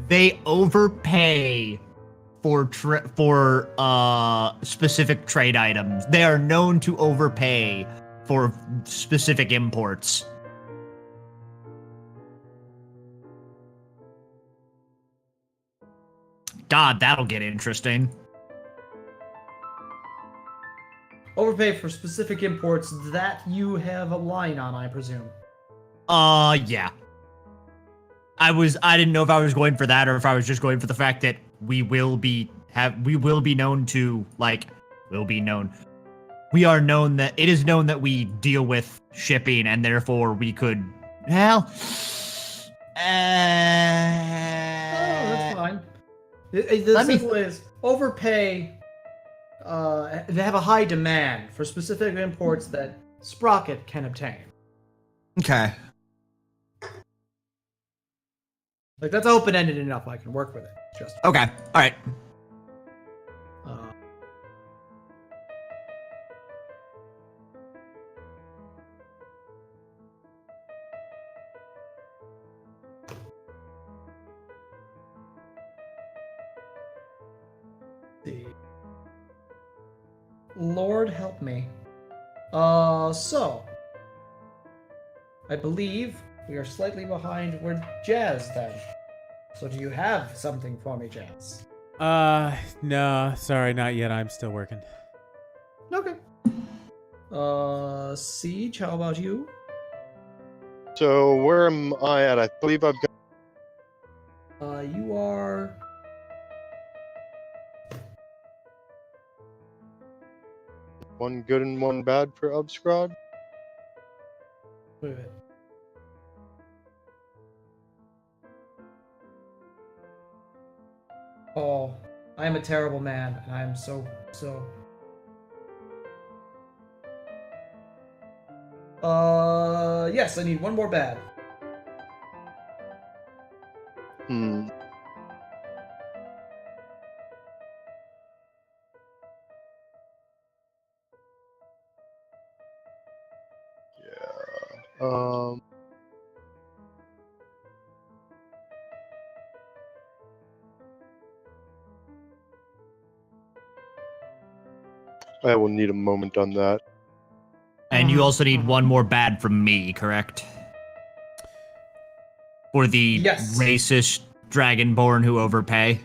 Speaker 2: they overpay for specific trade items. They are known to overpay for specific imports. God, that'll get interesting.
Speaker 1: Overpay for specific imports that you have a line on, I presume.
Speaker 2: Yeah. I didn't know if I was going for that or if I was just going for the fact that we will be known to, like, we are known that it is known that we deal with shipping, and therefore we could, well,
Speaker 1: Oh, that's fine. The
Speaker 2: Let me-
Speaker 1: simple is overpay. They have a high demand for specific imports that Sprocket can obtain.
Speaker 2: Okay.
Speaker 1: Like, that's open-ended enough. I can work with it. Just
Speaker 2: Okay. All right.
Speaker 1: uh, see. Lord help me. So I believe we are slightly behind with Jazz then. So do you have something for me, Jazz?
Speaker 3: No, sorry, not yet. I'm still working.
Speaker 1: Okay. Siege, how about you?
Speaker 4: So where am I at? I believe I've got
Speaker 1: You are.
Speaker 4: one good and one bad for Obscrod.
Speaker 1: Wait a minute. Oh, I am a terrible man, and I am so. Yes, I need one more bad.
Speaker 4: Hmm. Yeah. I will need a moment on that.
Speaker 2: And you also need one more bad from me, correct? For the
Speaker 1: Yes.
Speaker 2: racist dragonborn who overpay.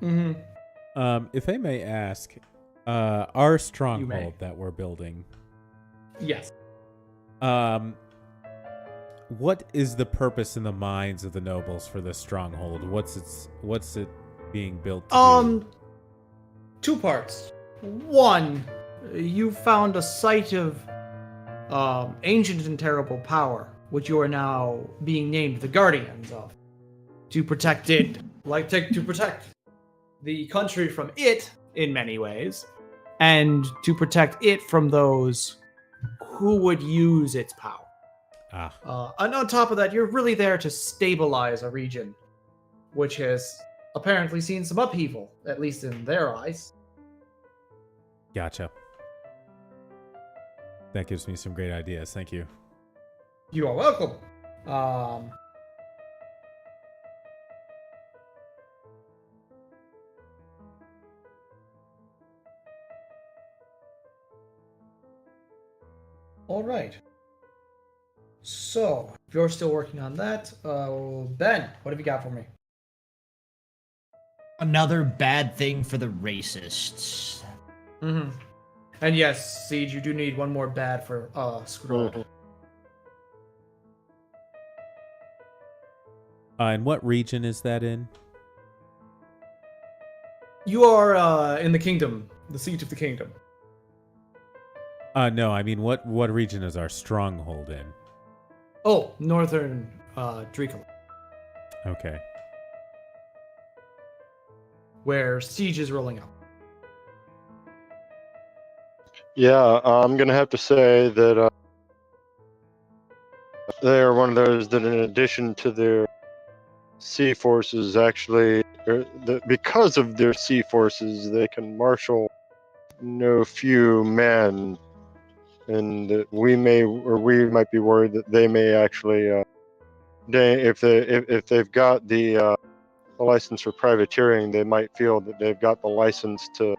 Speaker 3: If I may ask, our
Speaker 1: may.
Speaker 3: stronghold that we're building,
Speaker 1: Yes.
Speaker 3: what is the purpose in the minds of the nobles for this stronghold? What's it being built to do?
Speaker 1: 2 parts. 1, you found a site of ancient and terrible power, which you are now being named the Guardians of, to protect it, to protect the country from it in many ways, and to protect it from those who would use its power. And on top of that, you're really there to stabilize a region, which has apparently seen some upheaval, at least in their eyes.
Speaker 3: Gotcha. That gives me some great ideas. Thank you.
Speaker 1: You are welcome. All right. So, if you're still working on that, Ben, what have you got for me?
Speaker 2: Another bad thing for the racists.
Speaker 1: Mm-hmm. And yes, Siege, you do need one more bad for Scroll.
Speaker 4: Mhm.
Speaker 3: And what region is that in?
Speaker 1: You are in the kingdom, the seat of the kingdom.
Speaker 3: No, I mean what region is our stronghold in?
Speaker 1: Oh, northern Dracula,
Speaker 3: Okay.
Speaker 1: where Siege is rolling up.
Speaker 4: Yeah, I'm gonna have to say that they are one of those that, in addition to their sea forces, actually, because of their sea forces, they can marshal no few men, and that we might be worried that they may actually, if they've got the license for privateering, they might feel that they've got the license to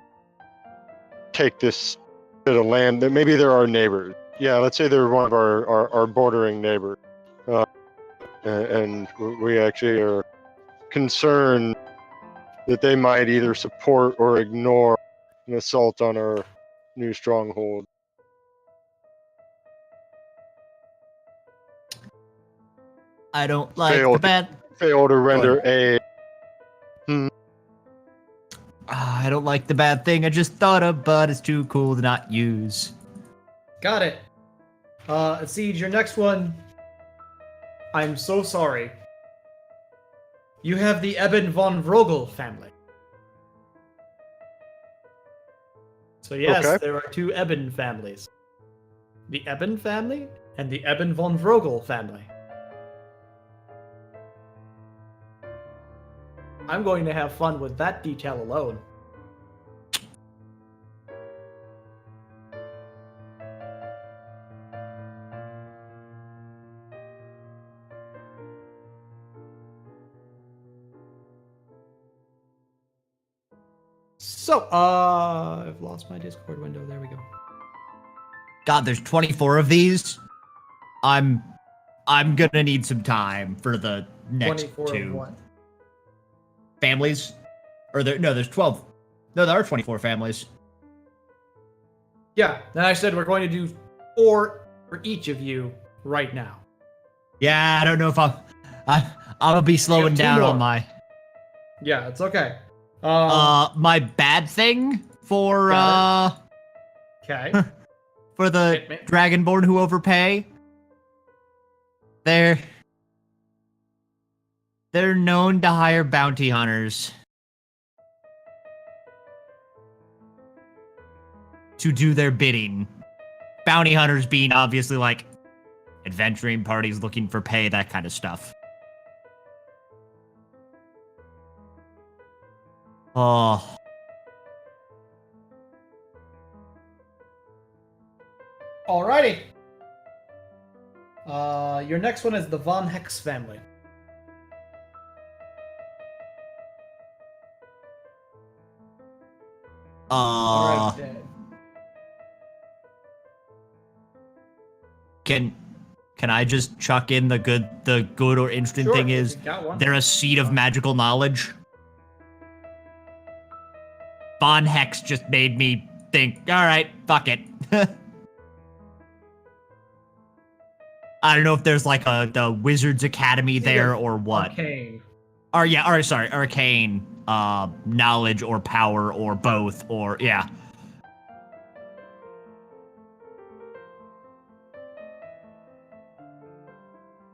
Speaker 4: take this bit of land. That maybe they're our neighbors. Yeah, let's say they're one of our bordering neighbors, and we actually are concerned that they might either support or ignore an assault on our new stronghold.
Speaker 2: I don't like the bad.
Speaker 4: Fail to render aid.
Speaker 2: I don't like the bad thing I just thought of, but it's too cool to not use.
Speaker 1: Got it. Siege, your next one. I'm so sorry. You have the Eben von Vrogel family. So yes,
Speaker 4: Okay.
Speaker 1: there are 2 Eben families. The Eben family and the Eben von Vrogel family. I'm going to have fun with that detail alone. So, I've lost my Discord window. There we go.
Speaker 2: God, there's 24 of these. I'm gonna need some time for the next
Speaker 1: 24
Speaker 2: 2
Speaker 1: of what?
Speaker 2: families. Or there's 12. No, there are 24 families.
Speaker 1: Yeah, then I said we're going to do 4 for each of you right now.
Speaker 2: Yeah, I don't know if I'm gonna be slowing
Speaker 1: 2
Speaker 2: down
Speaker 1: more.
Speaker 2: on my
Speaker 1: Yeah, it's okay.
Speaker 2: my bad thing for
Speaker 1: Okay.
Speaker 2: for the
Speaker 1: Hit me.
Speaker 2: dragonborn who overpay. They're known to hire bounty hunters to do their bidding. Bounty hunters being obviously like adventuring parties looking for pay, that kind of stuff. Oh.
Speaker 1: Alrighty. Your next one is the Von Hex family. All right, Dan.
Speaker 2: Can I just chuck in the good or interesting
Speaker 1: Sure,
Speaker 2: thing
Speaker 1: if
Speaker 2: is
Speaker 1: you got one.
Speaker 2: they're a seed of magical knowledge. Von Hex just made me think, all right, fuck it. I don't know if there's like the Wizards Academy there or what.
Speaker 1: Arcane.
Speaker 2: Arcane, knowledge or power or both, or yeah.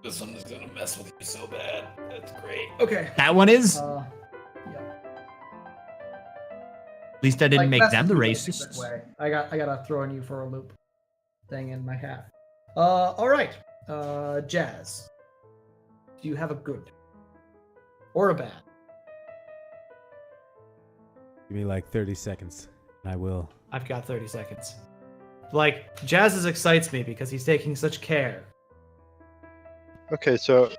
Speaker 5: This one is gonna mess with you so bad. That's great.
Speaker 1: Okay.
Speaker 2: That one is.
Speaker 1: Yeah.
Speaker 2: At least I didn't make
Speaker 1: mess
Speaker 2: them
Speaker 1: with
Speaker 2: the
Speaker 1: you in a good
Speaker 2: racists.
Speaker 1: way. I gotta throw you for a loop thing in my hat. All right. Jazz. Do you have a good or a bad?
Speaker 3: Give me like 30 seconds, and I will.
Speaker 1: I've got 30 seconds. Like, Jazz excites me because he's taking such care.
Speaker 4: Okay, so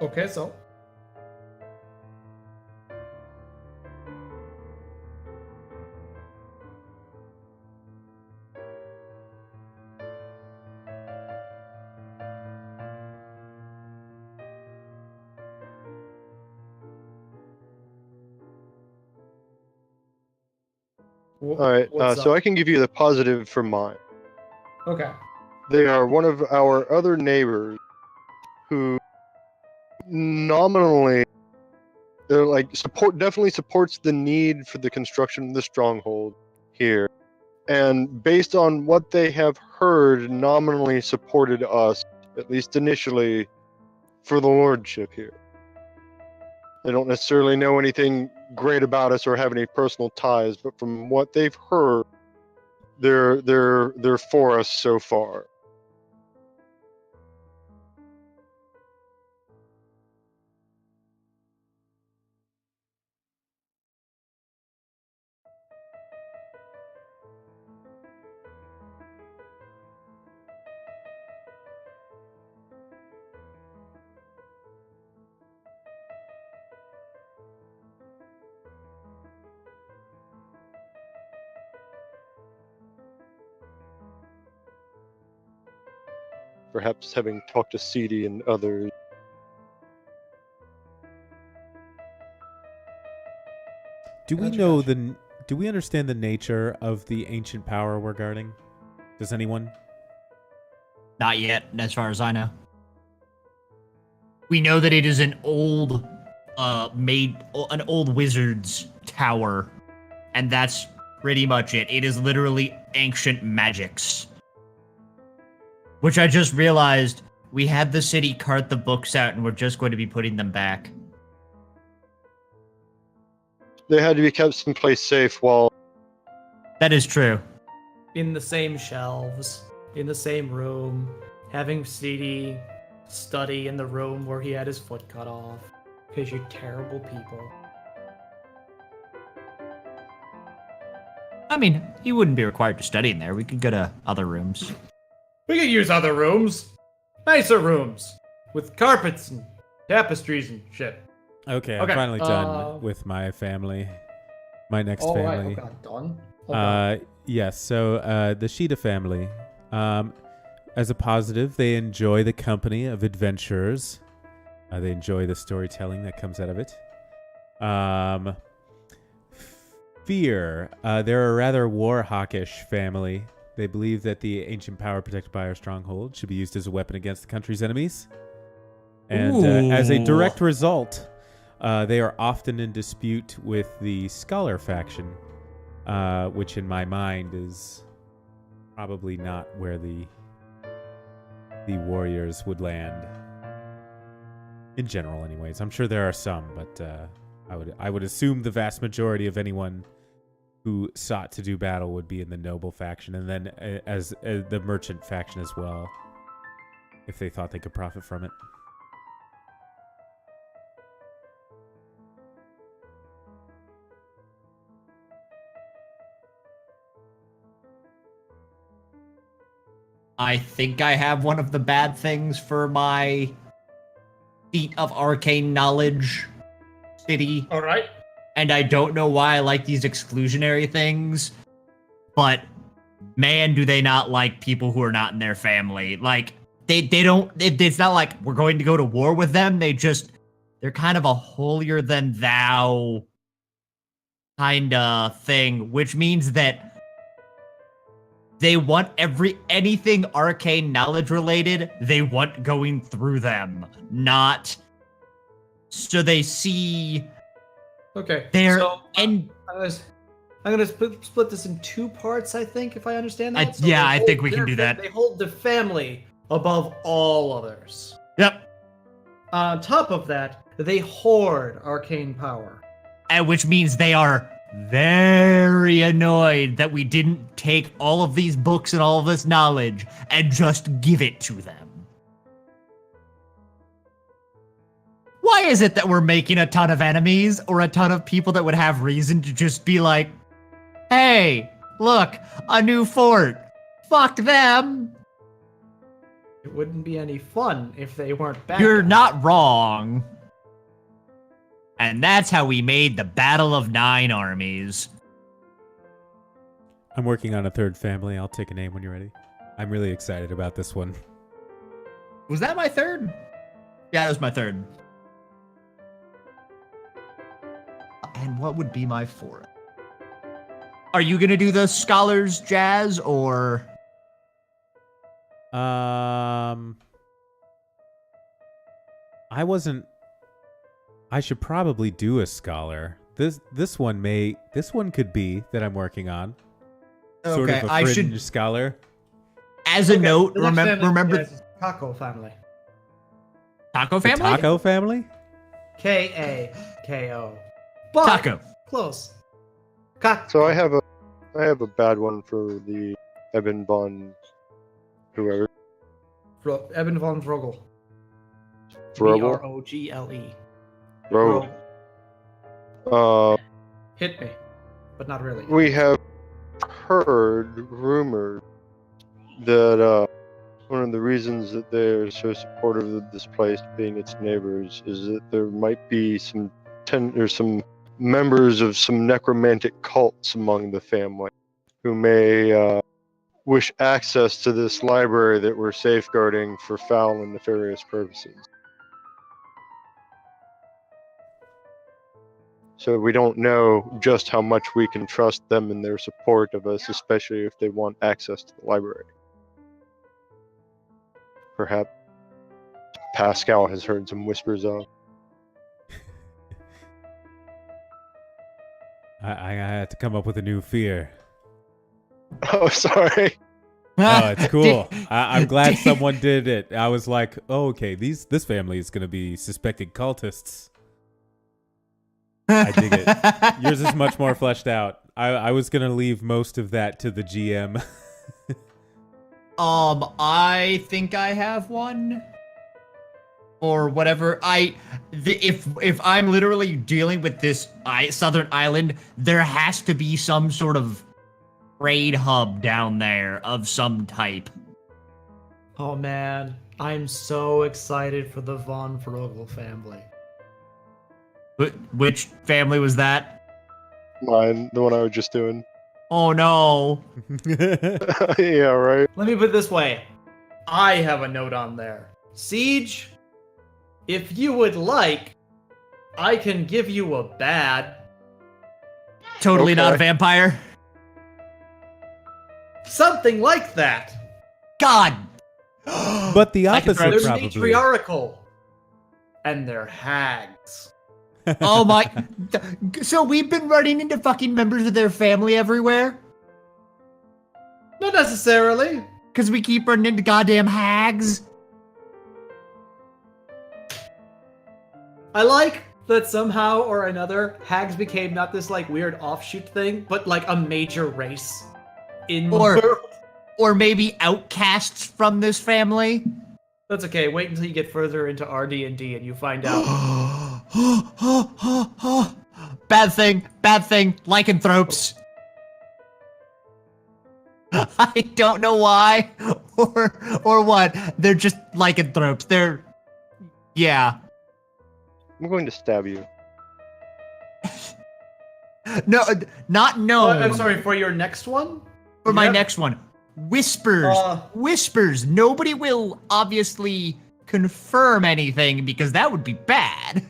Speaker 1: Okay, so.
Speaker 4: all right, so I can give you the positive for mine.
Speaker 1: Okay.
Speaker 4: They are one of our other neighbors who nominally definitely supports the need for the construction of the stronghold here, and based on what they have heard, nominally supported us, at least initially, for the lordship here. They don't necessarily know anything great about us or have any personal ties, but from what they've heard, they're for us so far. Perhaps having talked to CD and others.
Speaker 3: Do we know do we understand the nature of the ancient power we're guarding? Does anyone?
Speaker 2: Not yet, as far as I know. We know that it is an old wizard's tower, and that's pretty much it. It is literally ancient magics. Which I just realized we had the city cart the books out, and we're just going to be putting them back.
Speaker 4: They had to be kept someplace safe while...
Speaker 2: That is true.
Speaker 1: In the same shelves, in the same room, having CD study in the room where he had his foot cut off. Because you're terrible people.
Speaker 2: I mean, he wouldn't be required to study in there. We could go to other rooms.
Speaker 1: We could use other rooms. Nicer rooms. With carpets and tapestries and shit.
Speaker 3: Okay, I'm finally done with my family. My next family.
Speaker 1: Right. Oh, God, done?
Speaker 3: Yes, so the Sheeta family. As a positive, they enjoy the company of adventurers. They enjoy the storytelling that comes out of it. Fear. They're a rather war-hawkish family. They believe that the ancient power protected by our stronghold should be used as a weapon against the country's enemies. And as a direct result, they are often in dispute with the Scholar faction, which in my mind is probably not where the warriors would land. In general, anyways. I'm sure there are some, but I would assume the vast majority of anyone who sought to do battle would be in the noble faction, and then as the merchant faction as well, if they thought they could profit from it.
Speaker 2: I think I have one of the bad things for my seat of arcane knowledge city.
Speaker 1: All right.
Speaker 2: And I don't know why I like these exclusionary things, but man, do they not like people who are not in their family. Like, they don't, it's not like we're going to go to war with them. They're kind of a holier than thou kind of thing, which means that they want anything arcane knowledge related, they want going through them, not so they see
Speaker 1: Okay.
Speaker 2: their
Speaker 1: So
Speaker 2: and
Speaker 1: I'm gonna split this in two parts. I think, if I understand that.
Speaker 2: yeah,
Speaker 1: they
Speaker 2: I
Speaker 1: hold
Speaker 2: think we can
Speaker 1: their
Speaker 2: do that.
Speaker 1: They hold the family above all others.
Speaker 2: Yep.
Speaker 1: On top of that, they hoard arcane power.
Speaker 2: And which means they are very annoyed that we didn't take all of these books and all of this knowledge and just give it to them. Why is it that we're making a ton of enemies or a ton of people that would have reason to just be like, hey, look, a new fort. Fuck them.
Speaker 1: It wouldn't be any fun if they weren't bad.
Speaker 2: You're
Speaker 1: guys.
Speaker 2: not wrong. And that's how we made the Battle of 9 Armies.
Speaker 3: I'm working on a third family. I'll take a name when you're ready. I'm really excited about this one.
Speaker 2: Was that my third? Yeah, that was my third. And what would be my fourth? Are you gonna do the Scholars Jazz or?
Speaker 3: I wasn't. I should probably do a scholar. This one could be that I'm working on. Sort
Speaker 2: Okay,
Speaker 3: of a
Speaker 2: I
Speaker 3: fringe
Speaker 2: should.
Speaker 3: scholar.
Speaker 2: As a note,
Speaker 1: the next family
Speaker 2: remember
Speaker 1: is Taco family.
Speaker 2: Taco
Speaker 3: The
Speaker 2: family.
Speaker 3: Taco family?
Speaker 1: K-A-K-O. But
Speaker 2: Taco.
Speaker 1: close.
Speaker 4: So I have a bad one for the Eben von whoever.
Speaker 1: Eben von Vrogel.
Speaker 4: Vrogel?
Speaker 1: V-R-O-G-L-E.
Speaker 4: Bro.
Speaker 1: Hit me, but not really.
Speaker 4: We have heard rumored that one of the reasons that they're so supportive of this place being its neighbors is that there might be some members of some necromantic cults among the family who may wish access to this library that we're safeguarding for foul and nefarious purposes. So we don't know just how much we can trust them in their support of us, especially if they want access to the library. Perhaps Pascal has heard some whispers of.
Speaker 3: I had to come up with a new fear.
Speaker 4: Oh, sorry.
Speaker 3: Oh, it's cool. I'm glad someone did it. I was like, oh, okay, this family is going to be suspected cultists. I dig it. Yours is much more fleshed out. I was going to leave most of that to the GM.
Speaker 2: I think I have one. Or whatever. If I'm literally dealing with this southern island, there has to be some sort of trade hub down there of some type.
Speaker 1: Oh man, I'm so excited for the von Vrogel family.
Speaker 2: Which family was that?
Speaker 4: Mine, the one I was just doing.
Speaker 2: Oh no.
Speaker 4: Yeah, right.
Speaker 1: Let me put it this way. I have a note on there. Siege, if you would like, I can give you a bad.
Speaker 2: Totally not a
Speaker 4: Okay.
Speaker 2: vampire.
Speaker 1: Something like that.
Speaker 2: God.
Speaker 3: But the
Speaker 2: I can throw-
Speaker 3: opposite,
Speaker 1: They're
Speaker 3: probably.
Speaker 1: matriarchal. And they're hags.
Speaker 2: Oh my. So we've been running into fucking members of their family everywhere?
Speaker 1: Not necessarily.
Speaker 2: Because we keep running into goddamn hags?
Speaker 1: I like that somehow or another, hags became not this like weird offshoot thing, but like a major race in the
Speaker 2: Or-
Speaker 1: world.
Speaker 2: Or maybe outcasts from this family?
Speaker 1: That's okay. Wait until you get further into RD&D and you find out.
Speaker 2: Bad thing, lycanthropes. I don't know why or what? They're just lycanthropes. Yeah.
Speaker 4: I'm going to stab you.
Speaker 2: No, not gnome.
Speaker 1: I'm sorry, for your next one?
Speaker 2: For my
Speaker 1: Yep.
Speaker 2: next one, whispers. Whispers. Nobody will obviously confirm anything because that would be bad.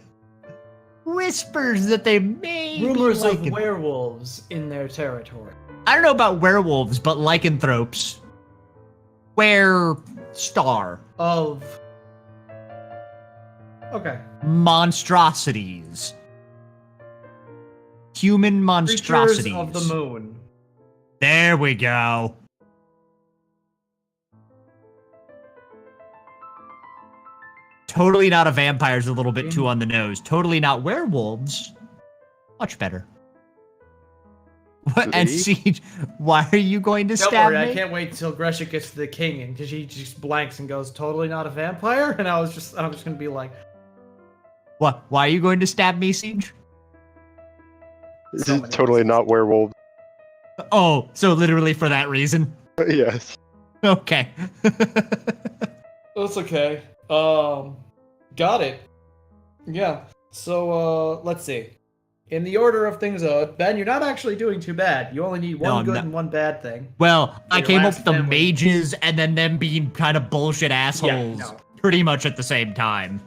Speaker 2: Whispers that they may
Speaker 1: Rumors
Speaker 2: be
Speaker 1: of werewolves in their territory.
Speaker 2: I don't know about werewolves, but lycanthropes. Star.
Speaker 1: Of. Okay.
Speaker 2: Monstrosities. Human monstrosities.
Speaker 1: Creatures of the moon.
Speaker 2: There we go. Totally not a vampire's a little bit too on the nose. Totally not werewolves. Much better. And Siege, why are you going to
Speaker 1: Don't
Speaker 2: stab
Speaker 1: worry,
Speaker 2: me?
Speaker 1: I can't wait till Gresha gets to the king, and because he just blanks and goes, "Totally not a vampire," and I'm just gonna be like,
Speaker 2: What? Why are you going to stab me, Siege?
Speaker 4: This
Speaker 1: So
Speaker 4: is
Speaker 1: many
Speaker 4: totally
Speaker 1: reasons.
Speaker 4: not werewolf.
Speaker 2: Oh, so literally for that reason?
Speaker 4: Yes.
Speaker 2: Okay.
Speaker 1: "That's okay." Got it. Yeah. So let's see. In the order of things, Ben, you're not actually doing too bad. You only need one
Speaker 2: I'm
Speaker 1: good
Speaker 2: not.
Speaker 1: and one bad thing.
Speaker 2: Well, I
Speaker 1: Your
Speaker 2: came up
Speaker 1: last
Speaker 2: with the
Speaker 1: family.
Speaker 2: mages and then them being kind of bullshit assholes
Speaker 1: no.
Speaker 2: pretty much at the same time.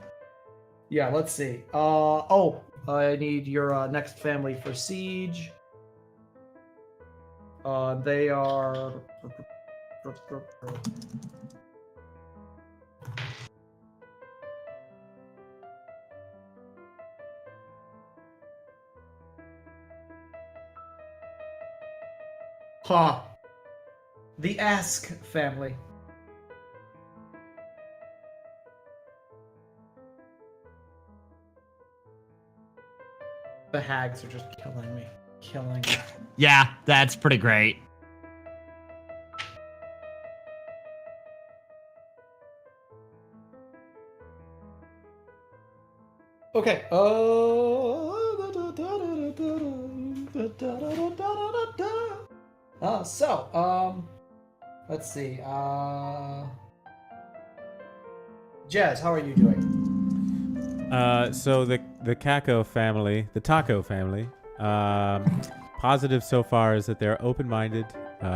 Speaker 1: Yeah, let's see. I need your next family for siege. They are. The Ask family. The hags are just killing me. Killing me.
Speaker 2: Yeah, that's pretty great.
Speaker 1: Okay. Let's see. Jazz, how are you doing?
Speaker 3: So the Kako family, the Taco family, positive so far is that they're open-minded,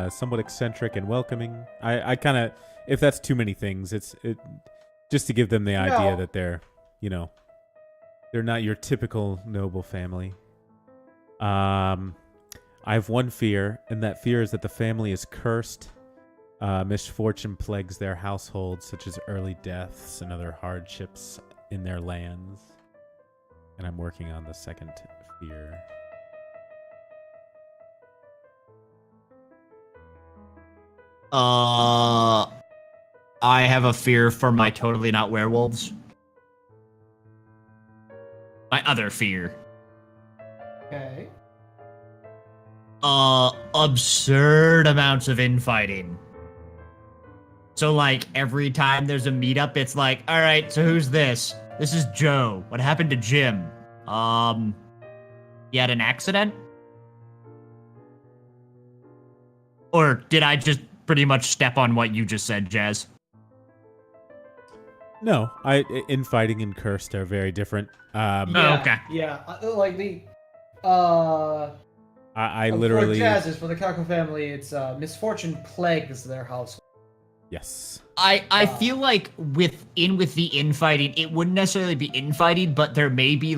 Speaker 3: somewhat eccentric and welcoming. I kind of, if that's too many things, it's just to give them the idea that they're, they're not your typical noble family. I have one fear, and that fear is that the family is cursed. Misfortune plagues their household, such as early deaths and other hardships in their lands. And I'm working on the second fear.
Speaker 2: I have a fear for my totally not werewolves. My other fear.
Speaker 1: Okay.
Speaker 2: Absurd amounts of infighting. So, every time there's a meetup, it's like, all right, so who's this? This is Joe. What happened to Jim? He had an accident? Or did I just pretty much step on what you just said, Jazz?
Speaker 3: No, infighting and cursed are very different.
Speaker 1: Yeah,
Speaker 2: okay.
Speaker 1: Yeah.
Speaker 3: I
Speaker 1: For
Speaker 3: literally
Speaker 1: Jazz's, for the Kako family, it's misfortune plagues their household.
Speaker 3: yes.
Speaker 2: I feel like with the infighting, it wouldn't necessarily be infighting, but there may be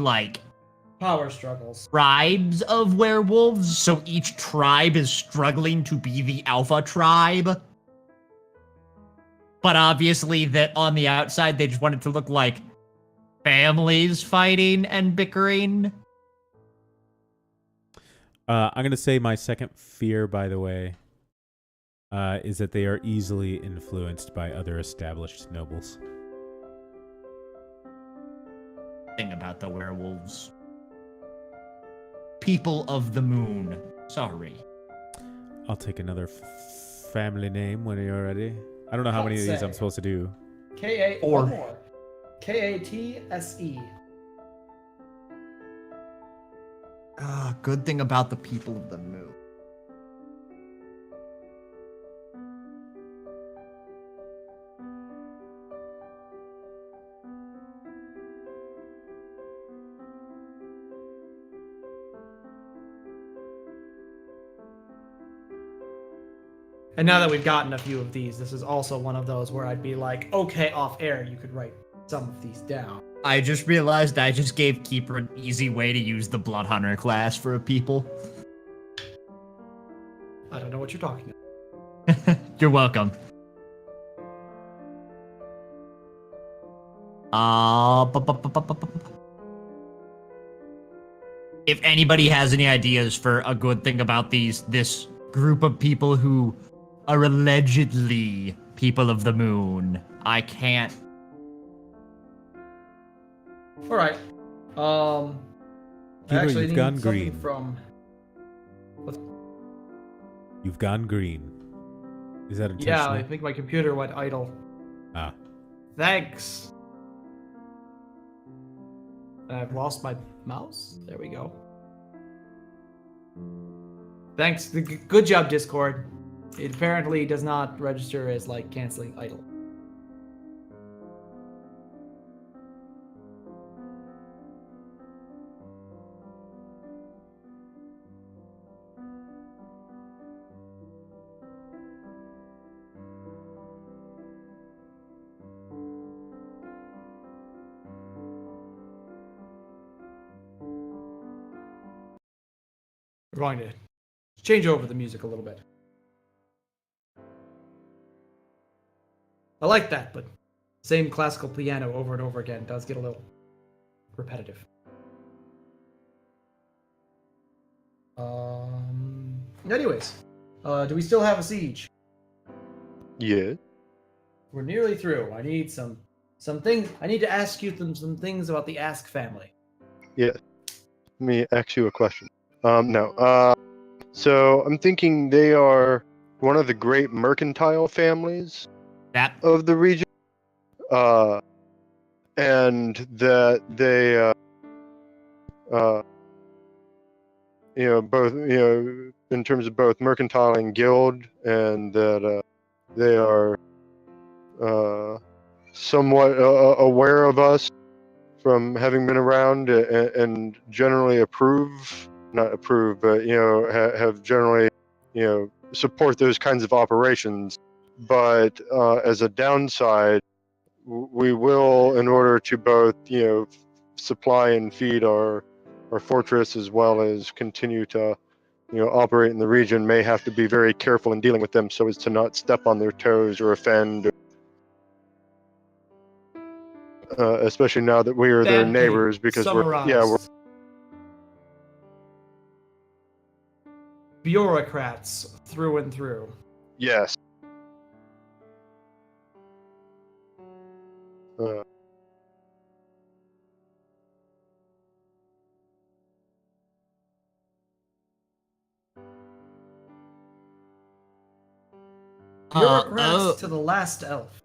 Speaker 1: Power struggles.
Speaker 2: tribes of werewolves, so each tribe is struggling to be the alpha tribe. But obviously that on the outside they just want it to look like families fighting and bickering.
Speaker 3: I'm going to say my second fear, by the way, is that they are easily influenced by other established nobles.
Speaker 2: Thing about the werewolves. People of the moon. Sorry.
Speaker 3: I'll take another family name when you're ready. I don't know how many of these I'm supposed to do.
Speaker 1: One more. K-A-T-S-E.
Speaker 2: Good thing about the people of the moon.
Speaker 1: And now that we've gotten a few of these, this is also one of those where I'd be like, okay, off air, you could write some of these down.
Speaker 2: I just realized I just gave Keeper an easy way to use the Blood Hunter class for a people.
Speaker 1: I don't know what you're talking about.
Speaker 2: You're welcome. If anybody has any ideas for a good thing about this group of people who are allegedly people of the moon, I can't.
Speaker 1: All right. I
Speaker 3: Keeper,
Speaker 1: actually
Speaker 3: you've
Speaker 1: need
Speaker 3: gone
Speaker 1: something
Speaker 3: green.
Speaker 1: from.
Speaker 3: You've gone green. Is that
Speaker 1: Yeah,
Speaker 3: intentional?
Speaker 1: I think my computer went idle.
Speaker 3: Ah.
Speaker 1: Thanks. I've lost my mouse. There we go. Thanks. Good job, Discord. It apparently does not register as like canceling idle. We're going to change over the music a little bit. I like that, but same classical piano over and over again does get a little repetitive. Anyways, do we still have a siege?
Speaker 4: Yeah.
Speaker 1: We're nearly through. I need some things. I need to ask you some things about the Ask family.
Speaker 4: Let me ask you a question. No. So I'm thinking they are one of the great mercantile families
Speaker 2: That
Speaker 4: of the region. And that they, both, in terms of both mercantile and guild, and that they are somewhat aware of us from having been around, and generally not approve, but have generally, support those kinds of operations. But as a downside, we will, in order to both, supply and feed our fortress, as well as continue to, operate in the region, may have to be very careful in dealing with them so as to not step on their toes or offend. Especially now that we are their
Speaker 1: Bad
Speaker 4: neighbors,
Speaker 1: pig,
Speaker 4: because
Speaker 1: summarized. Bureaucrats through and through.
Speaker 4: yes. Uh,
Speaker 1: Bureaucrats to the last elf.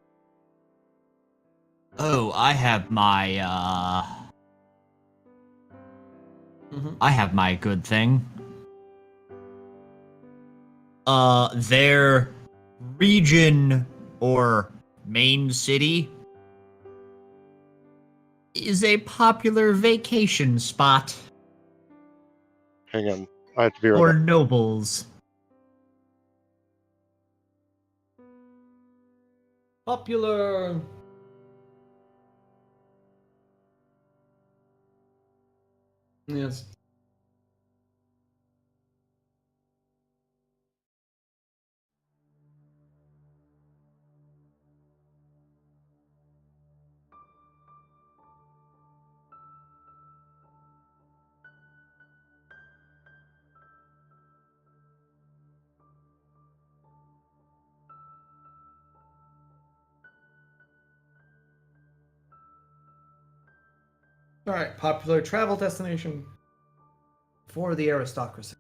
Speaker 2: I have my I have my good thing. Their region or main city is a popular vacation spot
Speaker 4: hang on, I have to be right
Speaker 2: for
Speaker 4: back.
Speaker 2: nobles.
Speaker 1: Popular. Yes. All right, popular travel destination for the aristocracy.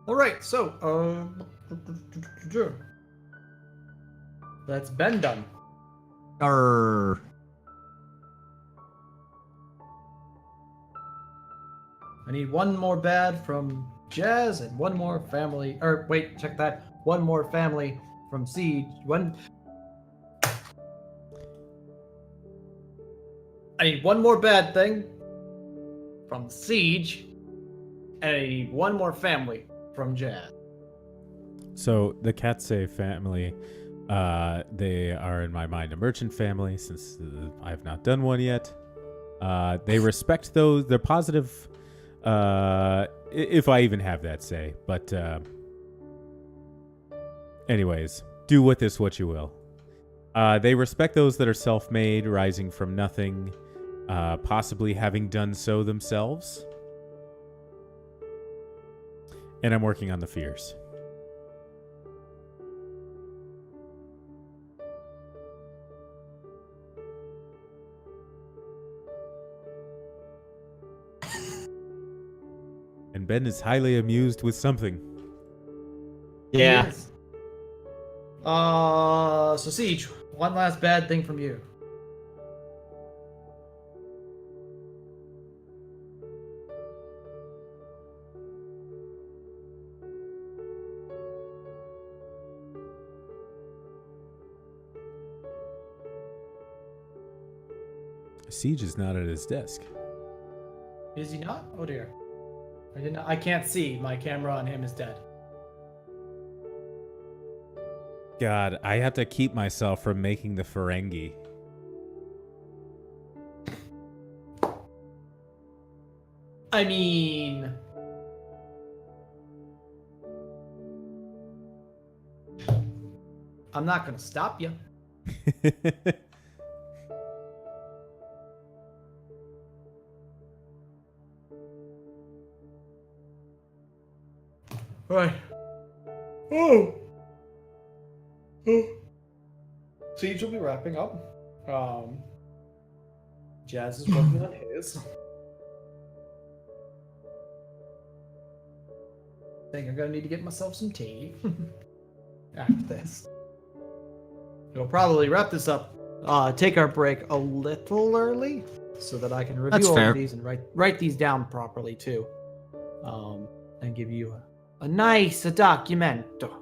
Speaker 1: All right, so That's Ben done.
Speaker 2: Arr.
Speaker 1: I need one more bad from Jazz and one more family. Or wait, check that. One more family from Siege. I need one more bad thing from Siege, and I need one more family from Jazz.
Speaker 3: So the Katse family, they are in my mind a merchant family since I have not done one yet. They respect those. They're positive. If I even have that say, but anyways, do with this what you will. They respect those that are self-made, rising from nothing, possibly having done so themselves. And I'm working on the fears. And Ben is highly amused with something.
Speaker 2: Yeah.
Speaker 1: Yes. So Siege, one last bad thing from you.
Speaker 3: Siege is not at his desk.
Speaker 1: Is he not? Oh dear. I can't see. My camera on him is dead.
Speaker 3: God, I have to keep myself from making the Ferengi.
Speaker 1: I mean, I'm not gonna stop you. Right. Oh. Siege will be wrapping up. Jazz is working on his. I think I'm gonna need to get myself some tea after this. We'll probably wrap this up. Take our break a little early so that I can review
Speaker 2: That's
Speaker 1: all
Speaker 2: fair.
Speaker 1: of these and write these down properly too, and give you a nice documento.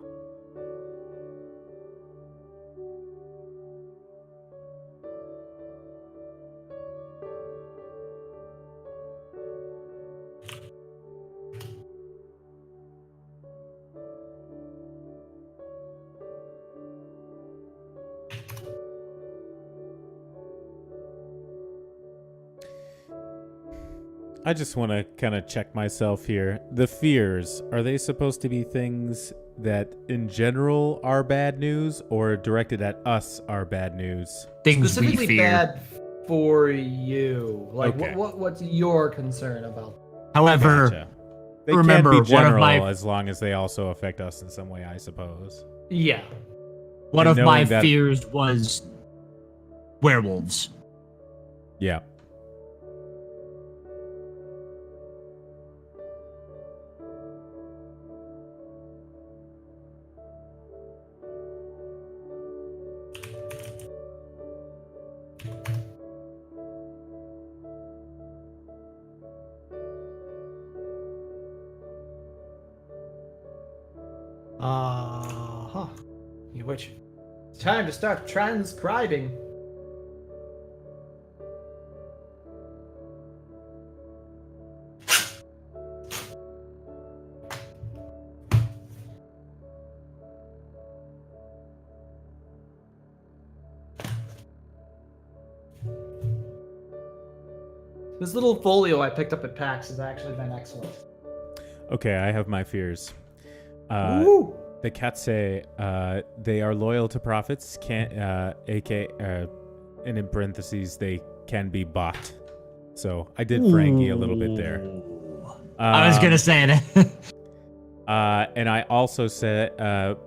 Speaker 3: I just want to kind of check myself here. The fears, are they supposed to be things that in general are bad news or directed at us are bad news?
Speaker 2: Things we
Speaker 1: Specifically
Speaker 2: fear.
Speaker 1: bad for you. Like,
Speaker 3: Okay.
Speaker 1: what's your concern about?
Speaker 2: However,
Speaker 3: Gotcha. They
Speaker 2: remember,
Speaker 3: can be
Speaker 2: one of
Speaker 3: general
Speaker 2: my-
Speaker 3: as long as they also affect us in some way, I suppose.
Speaker 1: Yeah.
Speaker 2: one
Speaker 3: And
Speaker 2: of my
Speaker 3: knowing that-
Speaker 2: fears was werewolves.
Speaker 3: Yeah.
Speaker 1: Which it's time to start transcribing. This little folio I picked up at PAX has actually been excellent.
Speaker 3: Okay, I have my fears.
Speaker 1: Woo!
Speaker 3: The Katse, they are loyal to prophets, and in parentheses, they can be bought. So I did Ferengi a little bit there.
Speaker 2: I was gonna say that.
Speaker 3: And I also said,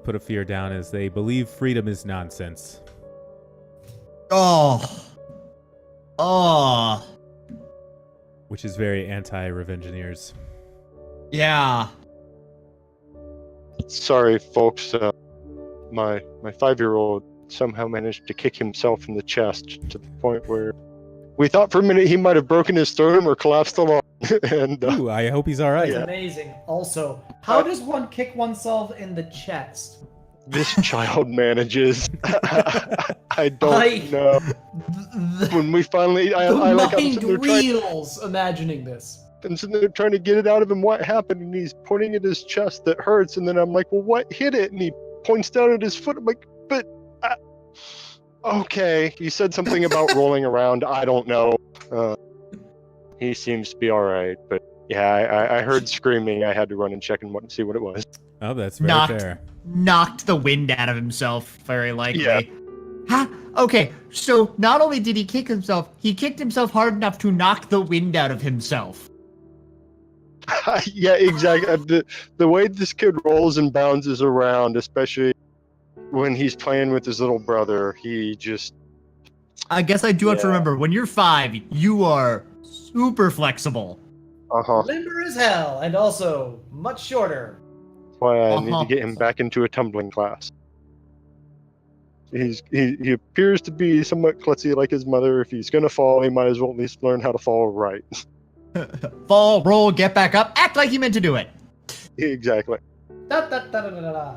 Speaker 3: put a fear down as they believe freedom is nonsense.
Speaker 2: Oh.
Speaker 3: Which is very anti-Revengineers.
Speaker 2: Yeah.
Speaker 4: Sorry, folks. My 5-year-old somehow managed to kick himself in the chest to the point where we thought for a minute he might have broken his sternum or collapsed the lung. And
Speaker 3: Ooh, I hope he's all right.
Speaker 1: That's
Speaker 4: Yeah.
Speaker 1: amazing. Also, how does one kick oneself in the chest?
Speaker 4: this child manages. I don't know. When we finally, I like I'm
Speaker 1: mind
Speaker 4: sitting there trying,
Speaker 1: reels imagining this.
Speaker 4: I'm sitting there trying to get it out of him. What happened? And he's pointing at his chest that hurts. And then I'm like, well, what hit it? And he points down at his foot. I'm like, but okay. He said something about rolling around. I don't know. He seems to be all right. But yeah, I heard screaming. I had to run and check and see what it was.
Speaker 3: Oh, that's very fair.
Speaker 2: Knocked the wind out of himself, very likely.
Speaker 4: Yeah.
Speaker 2: Huh? Okay, so not only did he kick himself, he kicked himself hard enough to knock the wind out of himself.
Speaker 4: Yeah, exactly. The way this kid rolls and bounces around, especially when he's playing with his little brother, he just...
Speaker 2: I guess I do have to remember, when you're 5, you are super flexible.
Speaker 4: Uh-huh.
Speaker 1: Limber as hell, and also much shorter.
Speaker 4: That's why I need to get him back into a tumbling class. He appears to be somewhat klutzy like his mother. If he's gonna fall, he might as well at least learn how to fall right.
Speaker 2: Fall, roll, get back up, act like you meant to do it.
Speaker 4: Exactly.
Speaker 1: Da, da, da, da, da, da, da.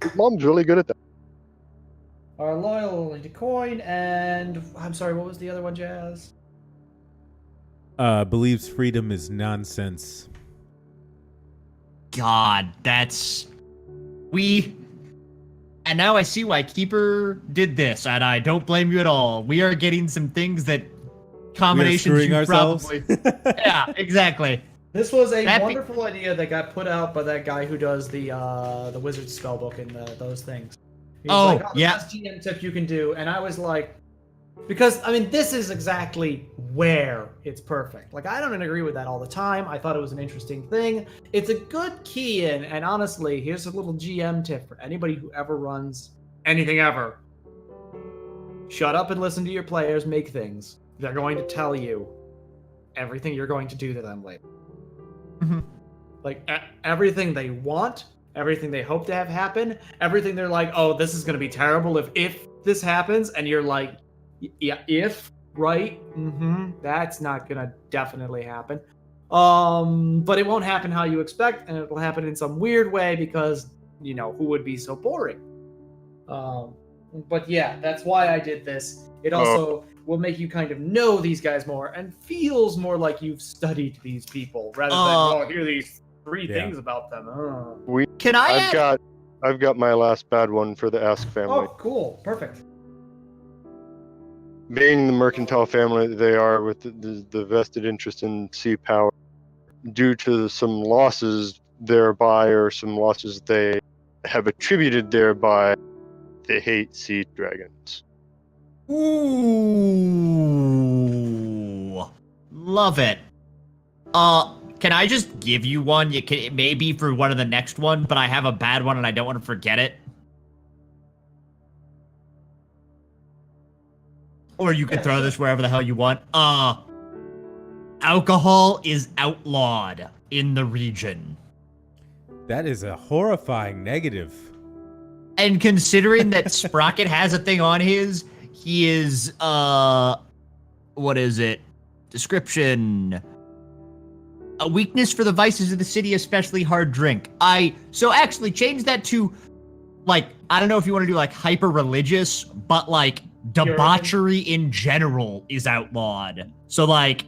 Speaker 4: His mom's really good at that.
Speaker 1: Our loyalty coin, and I'm sorry, what was the other one, Jazz?
Speaker 3: Believes freedom is nonsense.
Speaker 2: God, that's... And now I see why Keeper did this, and I don't blame you at all. We are getting some things that combinations
Speaker 3: screwing
Speaker 2: you
Speaker 3: ourselves?
Speaker 2: probably... Yeah, exactly.
Speaker 1: This was a
Speaker 2: That
Speaker 1: wonderful idea that got put out by that guy who does the wizard spellbook and those things. He's
Speaker 2: Oh,
Speaker 1: like,
Speaker 2: yeah.
Speaker 1: the best GM tip you can do, and I was like, because I mean, this is exactly where it's perfect. Like, I don't agree with that all the time. I thought it was an interesting thing. It's a good key in, and honestly, here's a little GM tip for anybody who ever runs anything ever. Shut up and listen to your players make things. They're going to tell you everything you're going to do to them later. Like everything they want, everything they hope to have happen, everything they're like, oh, this is going to be terrible if this happens, and you're like, yeah, if, right? That's not going to definitely happen. But it won't happen how you expect, and it'll happen in some weird way because, you know, who would be so boring? But yeah, that's why I did this. It also will make you kind of know these guys more and feels more like you've studied these people rather than, oh, hear these 3 things about them.
Speaker 2: Can I
Speaker 4: I've got my last bad one for the Ask family.
Speaker 1: Oh, cool. Perfect.
Speaker 4: Being the mercantile family that they are, with the vested interest in sea power, due to some losses thereby, or some losses they have attributed thereby, they hate sea dragons.
Speaker 2: Ooh, love it. Can I just give you one? It may be for one of the next one, but I have a bad one and I don't want to forget it. Or you can throw this wherever the hell you want. Alcohol is outlawed in the region.
Speaker 3: That is a horrifying negative.
Speaker 2: And considering that Sprocket has a thing on his, he is, what is it? Description. A weakness for the vices of the city, especially hard drink. So actually change that to, like, I don't know if you want to do, like, hyper-religious, but, like, debauchery in general is outlawed. So, like,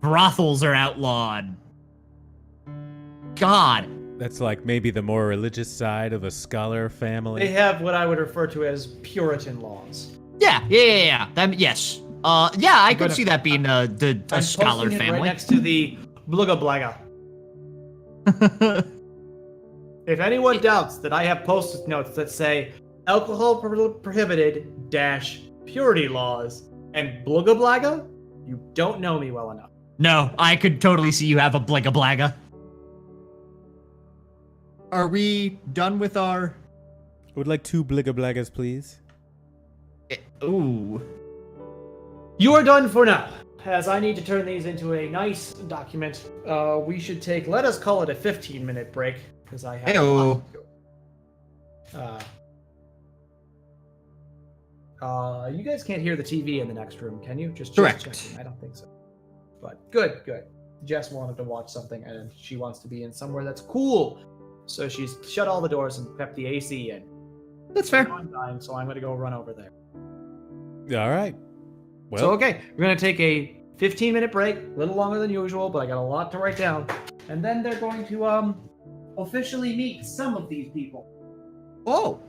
Speaker 2: brothels are outlawed. God.
Speaker 1: That's
Speaker 3: like maybe the more religious side of a scholar family.
Speaker 1: They have what I would refer to as Puritan laws.
Speaker 2: Yeah. Yes. Yeah, I could see that being a scholar
Speaker 1: posting it
Speaker 2: family.
Speaker 1: Right next to the Blugga Blagga. If anyone doubts that I have post-it notes that say alcohol prohibited - purity laws and Blugga Blagga, you don't know me well enough.
Speaker 2: No, I could totally see you have a Blugga Blagga. Are we done with our...
Speaker 3: I would like 2 Bligga Blaggas, please.
Speaker 2: Ooh.
Speaker 1: You are done for now. As I need to turn these into a nice document, we should take, let us call it a 15-minute break, because I have a lot to do. You guys can't hear the TV in the next room, can you? Just
Speaker 2: Correct.
Speaker 1: checking. I don't think so. But good. Jess wanted to watch something, and she wants to be in somewhere that's cool. So she's shut all the doors and kept the AC in.
Speaker 2: That's fair.
Speaker 1: I'm dying, so I'm going to go run over there.
Speaker 3: All right. Well,
Speaker 1: So, okay, we're going to take a 15-minute break, a little longer than usual, but I got a lot to write down. And then they're going to officially meet some of these people.
Speaker 2: Oh.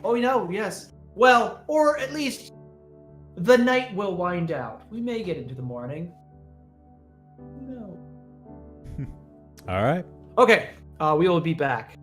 Speaker 1: Oh, no, yes. Well, or at least the night will wind out. We may get into the morning. No.
Speaker 3: all right.
Speaker 1: Okay, we will be back.